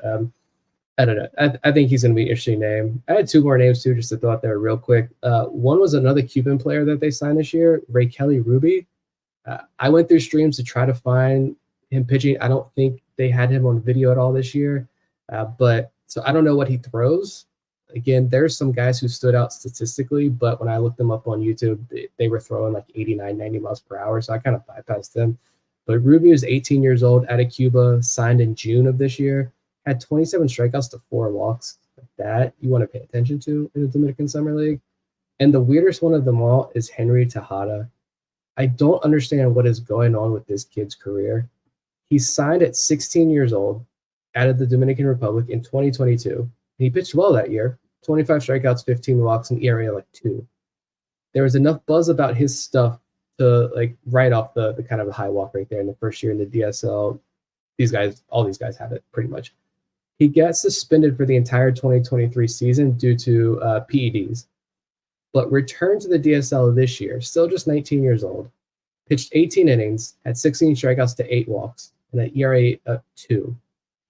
I don't know. I think he's going to be an interesting name. I had two more names too, just to throw out there real quick. One was another Cuban player that they signed this year, Ray Kelly Ruby. I went through streams to try to find him pitching. I don't think they had him on video at all this year, but so I don't know what he throws. Again, there's some guys who stood out statistically, but when I looked them up on YouTube, they were throwing like 89, 90 miles per hour, so I kind of bypassed them. But Rubio is 18 years old, out of Cuba, signed in June of this year, had 27 strikeouts to 4 walks. Like that you want to pay attention to in the Dominican Summer League. And the weirdest one of them all is Henry Tejada. I don't understand what is going on with this kid's career. He signed at 16 years old out of the Dominican Republic in 2022. He pitched well that year, 25 strikeouts, 15 walks, and ERA like 2. There was enough buzz about his stuff to like write off the kind of a high walk right there in the first year in the DSL. All these guys have it pretty much. He gets suspended for the entire 2023 season due to PEDs, but returned to the DSL this year, still just 19 years old, pitched 18 innings, had 16 strikeouts to 8 walks, and an ERA of 2.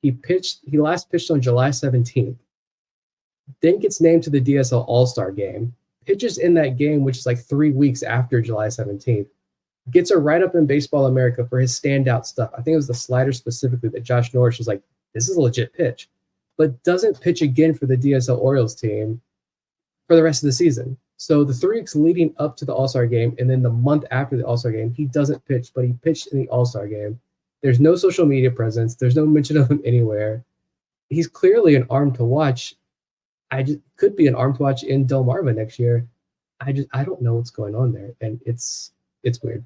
He last pitched on July 17th, then gets named to the DSL All-Star game, pitches in that game, which is like 3 weeks after July 17th, gets a write-up in Baseball America for his standout stuff. I think it was the slider specifically that Josh Norris was like, this is a legit pitch, but doesn't pitch again for the DSL Orioles team for the rest of the season. So the 3 weeks leading up to the All-Star game and then the month after the All-Star game, he doesn't pitch, but he pitched in the All-Star game. There's no social media presence. There's no mention of him anywhere. He's clearly an arm to watch. Could be an arm to watch in Delmarva next year. I don't know what's going on there, and it's weird.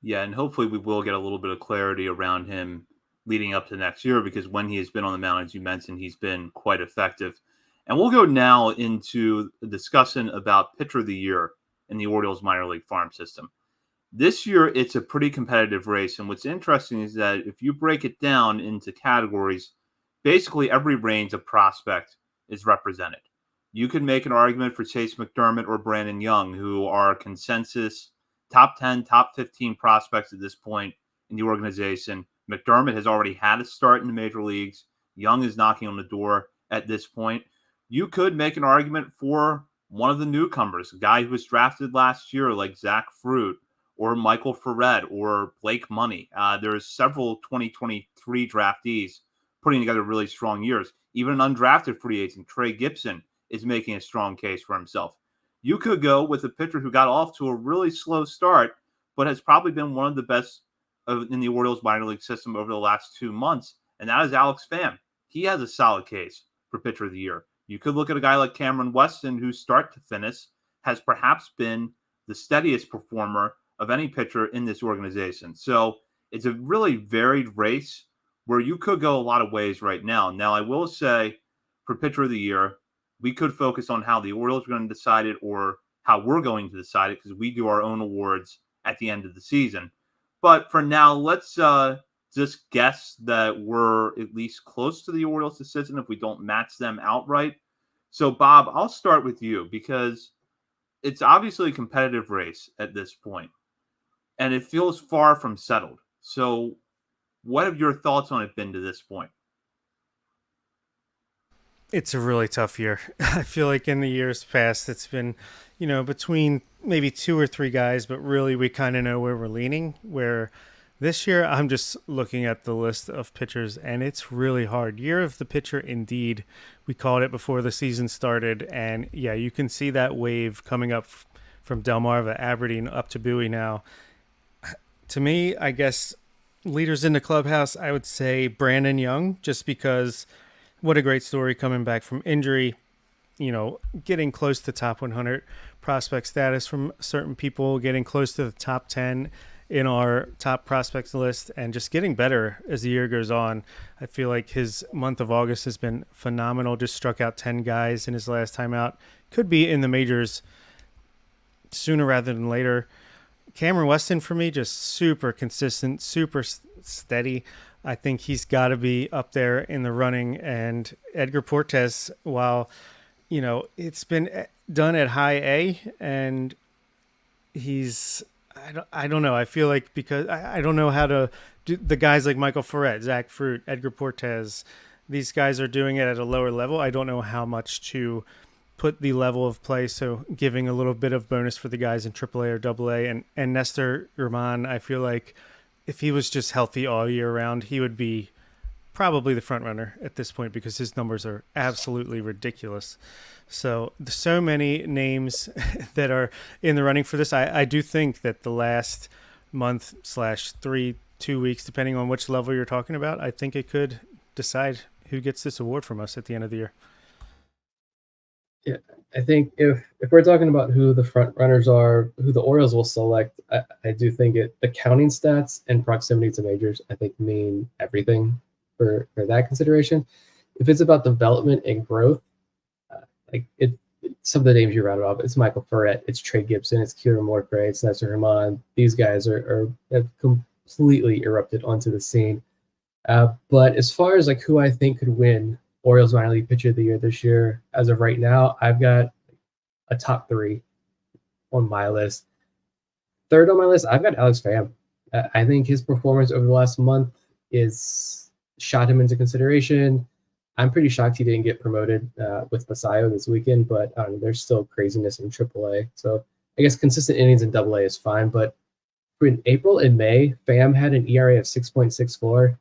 Yeah, and hopefully we will get a little bit of clarity around him leading up to next year, because when he has been on the mound, as you mentioned, he's been quite effective. And we'll go now into a discussion about pitcher of the year in the Orioles minor league farm system. This year, it's a pretty competitive race. And what's interesting is that if you break it down into categories, basically every range of prospect is represented. You could make an argument for Chase McDermott or Brandon Young, who are consensus top 10, top 15 prospects at this point in the organization. McDermott has already had a start in the major leagues. Young is knocking on the door at this point. You could make an argument for one of the newcomers, a guy who was drafted last year like Zach Fruit or Michael Ferret or Blake Money. There's several 2023 draftees putting together really strong years. Even an undrafted free agent, Trey Gibson, is making a strong case for himself. You could go with a pitcher who got off to a really slow start, but has probably been one of the best in the Orioles minor league system over the last 2 months, and that is Alex Pham. He has a solid case for pitcher of the year. You could look at a guy like Cameron Weston, who start to finish has perhaps been the steadiest performer of any pitcher in this organization. So it's a really varied race where you could go a lot of ways right now. Now, I will say for pitcher of the year, we could focus on how the Orioles are going to decide it or how we're going to decide it, because we do our own awards at the end of the season. But for now, let's just guess that we're at least close to the Orioles' decision if we don't match them outright. So, Bob, I'll start with you, because it's obviously a competitive race at this point, and it feels far from settled. So what have your thoughts on it been to this point? It's a really tough year. I feel like in the years past, it's been, between maybe 2 or 3 guys, but really we kind of know where we're leaning. Where this year, I'm just looking at the list of pitchers, and it's really hard. Year of the pitcher, indeed. We called it before the season started, and yeah, you can see that wave coming up from Delmarva, Aberdeen, up to Bowie now. To me, I guess leaders in the clubhouse, I would say Brandon Young, just because what a great story coming back from injury. getting close to top 100 prospect status from certain people, getting close to the top 10 in our top prospects list, and just getting better as the year goes on. I feel like his month of August has been phenomenal. Just struck out 10 guys in his last time out. Could be in the majors sooner rather than later. Cameron Weston, for me, just super consistent, super steady. I think he's got to be up there in the running. And Edgar Portes, while, it's been done at high A, and I don't know. I feel like because I don't know how to do the guys like Michael Ferret, Zach Fruit, Edgar Portes. These guys are doing it at a lower level. I don't know how much to put the level of play. So giving a little bit of bonus for the guys in AAA or AA, and Nestor German, I feel like if he was just healthy all year round, he would be probably the front runner at this point because his numbers are absolutely ridiculous. So there's so many names that are in the running for this. I do think that the last month / 2 weeks, depending on which level you're talking about, I think it could decide who gets this award from us at the end of the year. Yeah, I think if we're talking about who the front runners are, who the Orioles will select, I do think the counting stats and proximity to majors, I think, mean everything for that consideration. If it's about development and growth, some of the names you rounded off, it's Michael Ferret, it's Trey Gibson, it's Kieran Morcray, it's Nestor Herman. These guys have completely erupted onto the scene. But as far as who I think could win Orioles minor league pitcher of the year this year, as of right now, I've got a top 3 on my list. Third on my list, I've got Alex Pham. I think his performance over the last month is shot him into consideration. I'm pretty shocked he didn't get promoted with Basallo this weekend, but there's still craziness in AAA. So I guess consistent innings in AA is fine. But in April and May, Pham had an ERA of 6.64.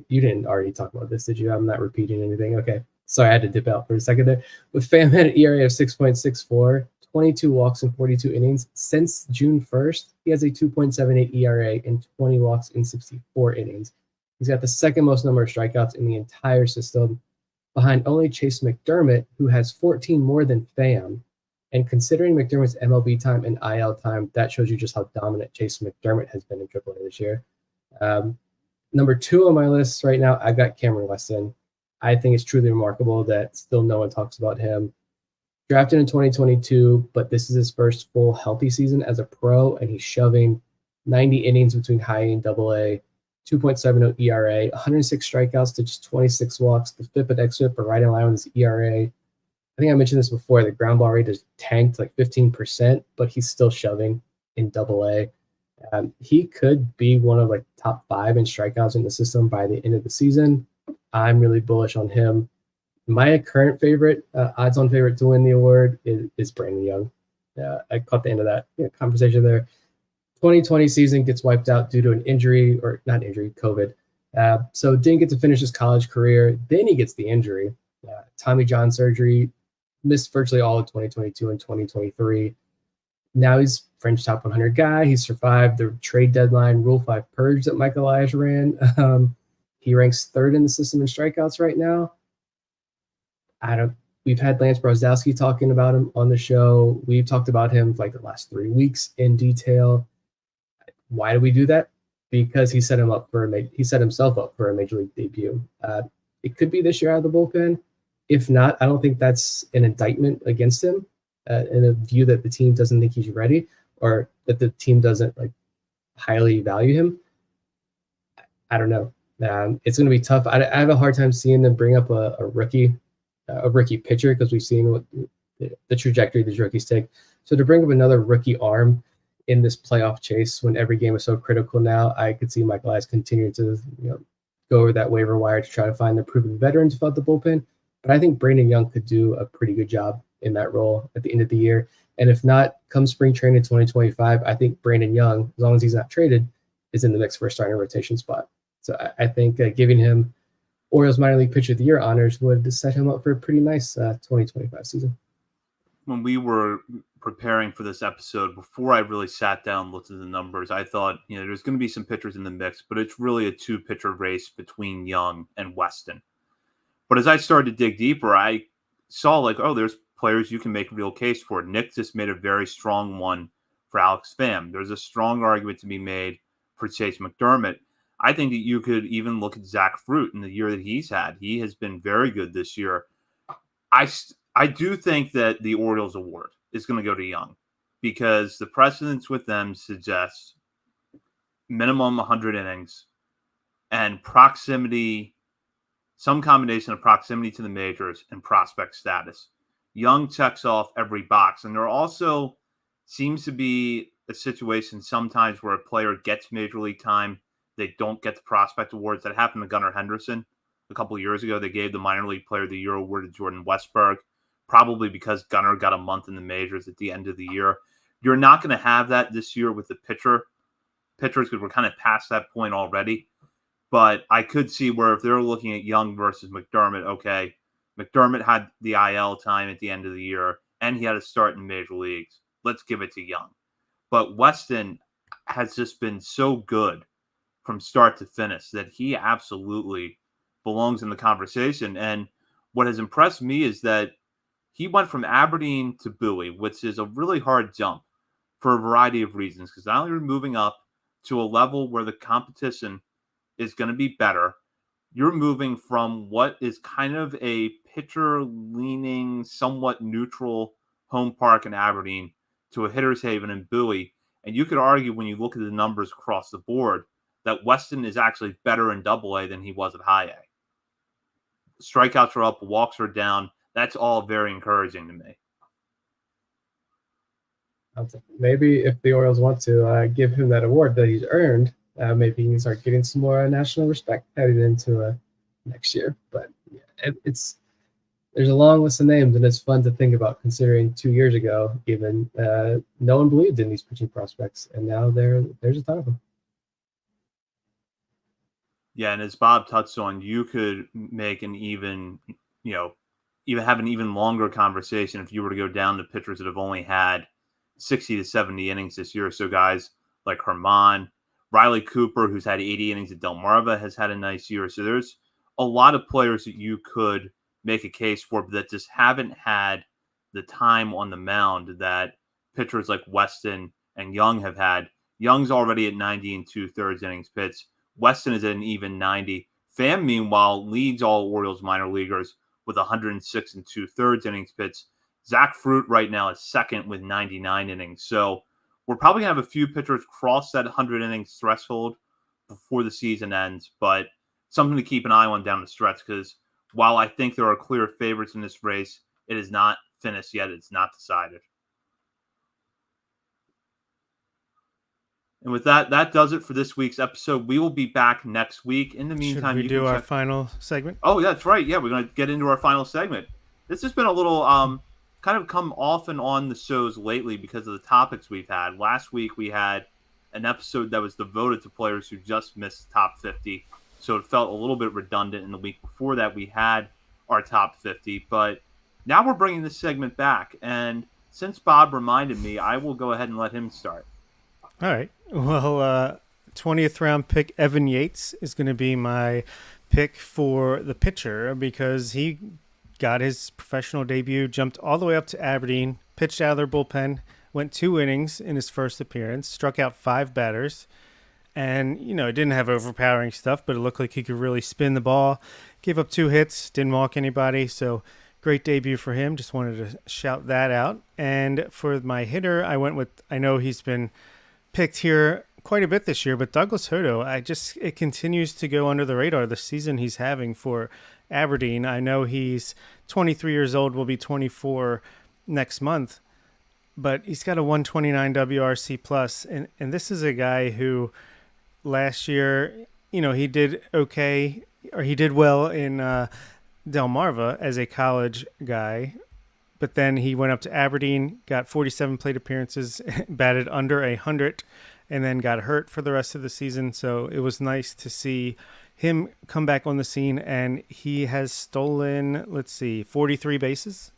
You didn't already talk about this, did you? I'm not repeating anything. Okay. Sorry, I had to dip out for a second there. But Pham had an ERA of 6.64, 22 walks in 42 innings. Since June 1st, he has a 2.78 ERA and 20 walks in 64 innings. He's got the second most number of strikeouts in the entire system, behind only Chase McDermott, who has 14 more than Pham. And considering McDermott's MLB time and IL time, that shows you just how dominant Chase McDermott has been in AAA this year. Number 2 on my list right now, I've got Cameron Weston. I think it's truly remarkable that still no one talks about him. Drafted in 2022, but this is his first full healthy season as a pro, and he's shoving 90 innings between high A and AA, 2.70 ERA, 106 strikeouts to just 26 walks. The FIP and XFIP are right in line with his ERA. I think I mentioned this before. The ground ball rate has tanked 15%, but he's still shoving in AA. He could be one of top 5 in strikeouts in the system by the end of the season. I'm really bullish on him. My current favorite, odds-on favorite to win the award is Brandon Young. I caught the end of that conversation there. 2020 season gets wiped out due to an injury, or not injury, COVID. So didn't get to finish his college career. Then he gets the injury. Tommy John surgery, missed virtually all of 2022 and 2023. Now he's French top 100 guy. He survived the trade deadline Rule 5 purge that Mike Elias ran. He ranks 3rd in the system in strikeouts right now. We've had Lance Brodowski talking about him on the show. We've talked about him for the last 3 weeks in detail. Why do we do that? Because he set himself up for a major league debut. It could be this year out of the bullpen. If not, I don't think that's an indictment against him, in a view that the team doesn't think he's ready, or that the team doesn't highly value him. I don't know. It's going to be tough. I have a hard time seeing them bring up a rookie pitcher, because we've seen what the trajectory these rookies take. So to bring up another rookie arm in this playoff chase when every game is so critical now, I could see Mike Elias continuing to go over that waiver wire to try to find the proven veteran to fill out the bullpen. But I think Brandon Young could do a pretty good job in that role at the end of the year. And if not, come spring training 2025, I think Brandon Young, as long as he's not traded, is in the mix for a starting rotation spot. So I think giving him Orioles minor league pitcher of the year honors would set him up for a pretty nice 2025 season. When we were preparing for this episode, before I really sat down and looked at the numbers, I thought, there's going to be some pitchers in the mix, but it's really a 2-pitcher race between Young and Weston. But as I started to dig deeper, I saw like, oh, there's players you can make a real case for. Nick just made a very strong one for Alex Pham. There's a strong argument to be made for Chase McDermott. I think that you could even look at Zach Fruit in the year that he's had. He has been very good this year. I do think that the Orioles award is going to go to Young because the precedence with them suggests minimum 100 innings and proximity, some combination of proximity to the majors and prospect status. Young checks off every box. And there also seems to be a situation sometimes where a player gets major league time, they don't get the prospect awards. That happened to Gunnar Henderson a couple of years ago. They gave the minor league player of the year award to Jordan Westberg, probably because Gunnar got a month in the majors at the end of the year. You're not going to have that this year with the pitchers because we're kind of past that point already. But I could see where if they're looking at Young versus McDermott, okay, McDermott had the IL time at the end of the year, and he had to start in major leagues. Let's give it to Young. But Weston has just been so good from start to finish that he absolutely belongs in the conversation. And what has impressed me is that he went from Aberdeen to Bowie, which is a really hard jump for a variety of reasons, because not only are you moving up to a level where the competition is going to be better, you're moving from what is kind of a pitcher-leaning, somewhat neutral home park in Aberdeen to a hitter's haven in Bowie. And you could argue when you look at the numbers across the board that Weston is actually better in Double-A than he was at High A. Strikeouts are up, walks are down. That's all very encouraging to me. Maybe if the Orioles want to give him that award that he's earned, maybe he can start getting some more national respect heading into next year. But yeah, there's a long list of names, and it's fun to think about considering 2 years ago, even no one believed in these pitching prospects, and now there's a ton of them. Yeah, and as Bob touched on, you could make an even have an even longer conversation if you were to go down to pitchers that have only had 60 to 70 innings this year. So guys like Herman, Riley Cooper, who's had 80 innings at Delmarva, has had a nice year. So there's a lot of players that you could make a case for that just haven't had the time on the mound that pitchers like Weston and Young have had. Young's already at 90 and 2/3 innings pitched. Weston is at an even 90. Pham, meanwhile, leads all Orioles minor leaguers with 106 and 2/3 innings pitched. Zach Fruit right now is second with 99 innings. So we're probably going to have a few pitchers cross that 100 innings threshold before the season ends, but something to keep an eye on down the stretch, because while I think there are clear favorites in this race, it is not finished yet. It's not decided. And with that, that does it for this week's episode. We will be back next week. In the meantime, should we do our final segment? Oh, that's right. Yeah, we're going to get into our final segment. This has been a little kind of come off and on the shows lately because of the topics we've had. Last week, we had an episode that was devoted to players who just missed top 50. So it felt a little bit redundant. And the week before that, we had our top 50. But now we're bringing this segment back. And since Bob reminded me, I will go ahead and let him start. All right. Well, 20th round pick Evan Yates is going to be my pick for the pitcher because he got his professional debut, jumped all the way up to Aberdeen, pitched out of their bullpen, went 2 innings in his first appearance, struck out 5 batters, and, it didn't have overpowering stuff, but it looked like he could really spin the ball, gave up 2 hits, didn't walk anybody, so great debut for him. Just wanted to shout that out. And for my hitter, I went with, I know he's been picked here quite a bit this year, but Douglas Hodo, it continues to go under the radar, the season he's having for Aberdeen. I know he's 23 years old, will be 24 next month, but he's got a 129 WRC plus, and this is a guy who last year, he did okay, or he did well in Delmarva as a college guy, but then he went up to Aberdeen, got 47 plate appearances, batted under 100, and then got hurt for the rest of the season. So it was nice to see him come back on the scene, and he has stolen, 43 bases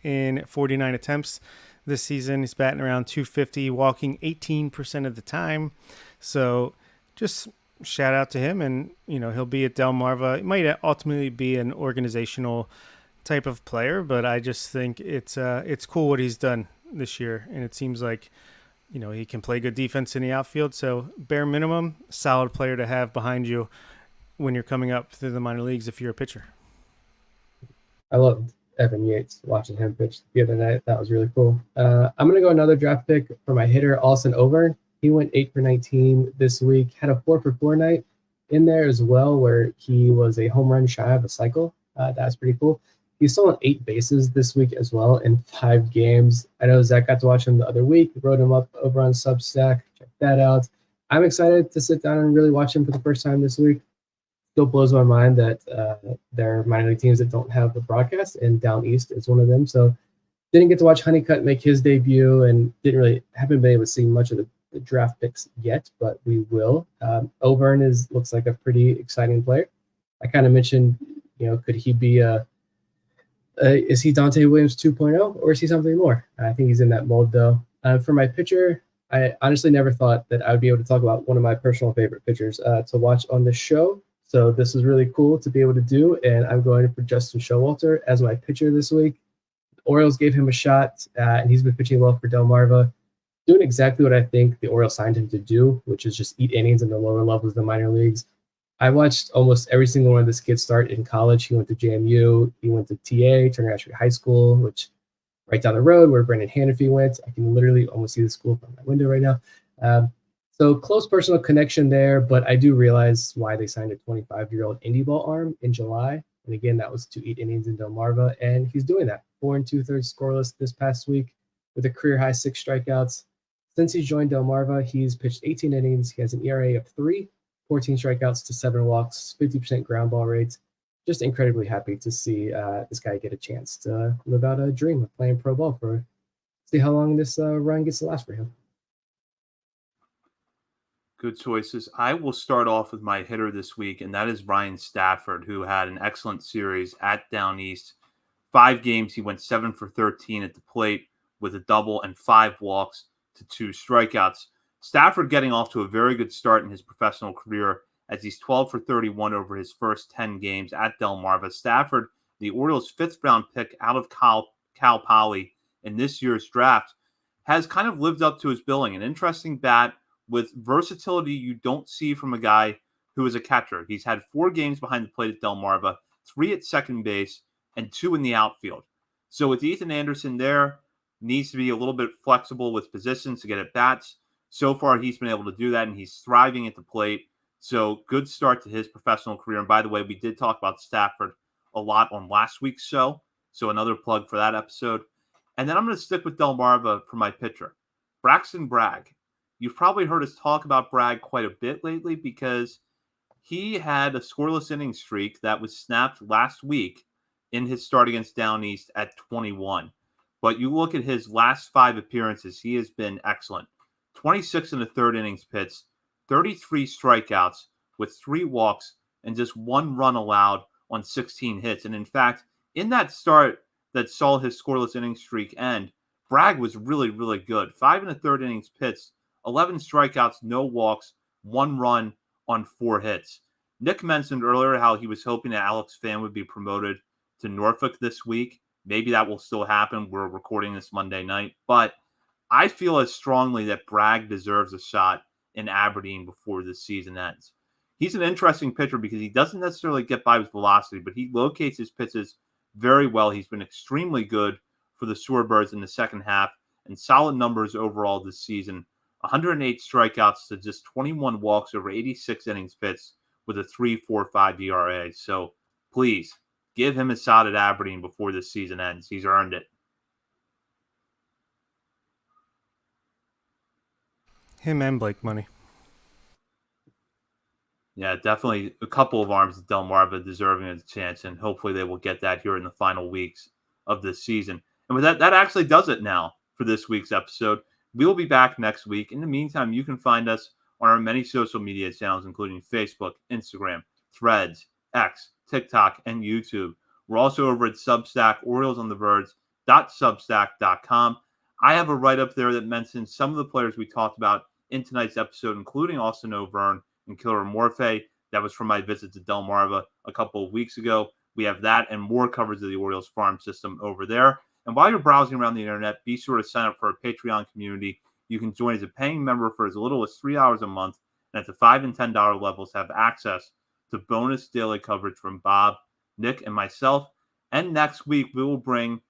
in 49 attempts this season. He's batting around 250, walking 18% of the time. So just shout out to him, and he'll be at Delmarva. It might ultimately be an organizational type of player, but I just think it's cool what he's done this year, and it seems like he can play good defense in the outfield. So bare minimum, solid player to have behind you when you're coming up through the minor leagues if you're a pitcher. I loved Evan Yates watching him pitch the other night. That was really cool. I'm going to go another draft pick for my hitter, Austin Overn. He went 8 for 19 this week, had a 4 for 4 night in there as well, where he was a home run shy of a cycle. That's pretty cool. He stolen 8 bases this week as well in 5 games. I know Zach got to watch him the other week, wrote him up over on Substack. Check that out. I'm excited to sit down and really watch him for the first time this week. Still blows my mind that there are minor league teams that don't have a broadcast, and Down East is one of them. So didn't get to watch Honeycutt make his debut, and haven't been able to see much of the draft picks yet, but we will. Overn looks like a pretty exciting player. I kind of mentioned, could he be is he Dante Williams 2.0, or is he something more? I think he's in that mold though. For my pitcher, I honestly never thought that I would be able to talk about one of my personal favorite pitchers to watch on this show. So this is really cool to be able to do, and I'm going for Justin Showalter as my pitcher this week. The Orioles gave him a shot, and he's been pitching well for Delmarva, doing exactly what I think the Orioles signed him to do, which is just eat innings in the lower levels of the minor leagues. I watched almost every single one of this kid start in college. He went to JMU, he went to TA, Turner Ashby High School, which right down the road where Brendan Hanafy went. I can literally almost see the school from my window right now. So close personal connection there, but I do realize why they signed a 25-year-old indie ball arm in July. And again, that was to eat innings in Delmarva, and he's doing that. 4 2/3 scoreless this past week with a career-high 6 strikeouts. Since he's joined Delmarva, he's pitched 18 innings. He has an ERA of 3, 14 strikeouts to 7 walks, 50% ground ball rates. Just incredibly happy to see this guy get a chance to live out a dream of playing pro ball see how long this run gets to last for him. Good choices. I will start off with my hitter this week, and that is Ryan Stafford, who had an excellent series at Down East. 5 games, he went 7 for 13 at the plate with a double and 5 walks to 2 strikeouts. Stafford getting off to a very good start in his professional career as he's 12 for 31 over his first 10 games at Delmarva. Stafford, the Orioles' 5th-round pick out of Cal Poly in this year's draft, has kind of lived up to his billing. An interesting bat with versatility you don't see from a guy who is a catcher. He's had 4 games behind the plate at Delmarva, 3 at second base, and 2 in the outfield. So with Ethan Anderson there, needs to be a little bit flexible with positions to get at bats. So far, he's been able to do that, and he's thriving at the plate. So good start to his professional career. And by the way, we did talk about Stafford a lot on last week's show. So another plug for that episode. And then I'm going to stick with Delmarva for my pitcher, Braxton Bragg. You've probably heard us talk about Bragg quite a bit lately because he had a scoreless inning streak that was snapped last week in his start against Down East at 21. But you look at his last 5 appearances, he has been excellent. 26 in the 3rd innings pitched, 33 strikeouts with 3 walks and just 1 run allowed on 16 hits. And in fact, in that start that saw his scoreless inning streak end, Bragg was really, really good. 5 in the 3rd innings pitched, 11 strikeouts, no walks, 1 run on 4 hits. Nick mentioned earlier how he was hoping that Alex Fan would be promoted to Norfolk this week. Maybe that will still happen. We're recording this Monday night. But I feel as strongly that Bragg deserves a shot in Aberdeen before this season ends. He's an interesting pitcher because he doesn't necessarily get by with velocity, but he locates his pitches very well. He's been extremely good for the Shorebirds in the second half and solid numbers overall this season. 108 strikeouts to just 21 walks over 86 innings pitched with a 3.45 ERA. So please give him a shot at Aberdeen before this season ends. He's earned it. Him and Blake Money. Yeah, definitely a couple of arms at Delmarva deserving a chance, and hopefully they will get that here in the final weeks of this season. And with that actually does it now for this week's episode. We will be back next week. In the meantime, you can find us on our many social media channels, including Facebook, Instagram, Threads, X, TikTok, and YouTube. We're also over at Substack, OriolesOnTheVerge.substack.com. I have a write-up there that mentions some of the players we talked about in tonight's episode, including Austin Overn and Killer Morphe. That was from my visit to Delmarva a couple of weeks ago. We have that and more coverage of the Orioles farm system over there. And while you're browsing around the internet, be sure to sign up for a Patreon community. You can join as a paying member for as little as $3 a month, and at the $5 and $10 levels, have access to bonus daily coverage from Bob, Nick, and myself. And next week, we will bring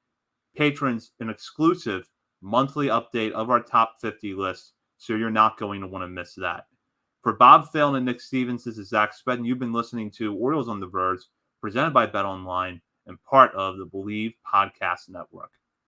patrons an exclusive monthly update of our top 50 list, so you're not going to want to miss that. For Bob Phelan and Nick Stevens, this is Zach Spedden. You've been listening to Orioles on the Verge, presented by BetOnline and part of the Believe Podcast Network.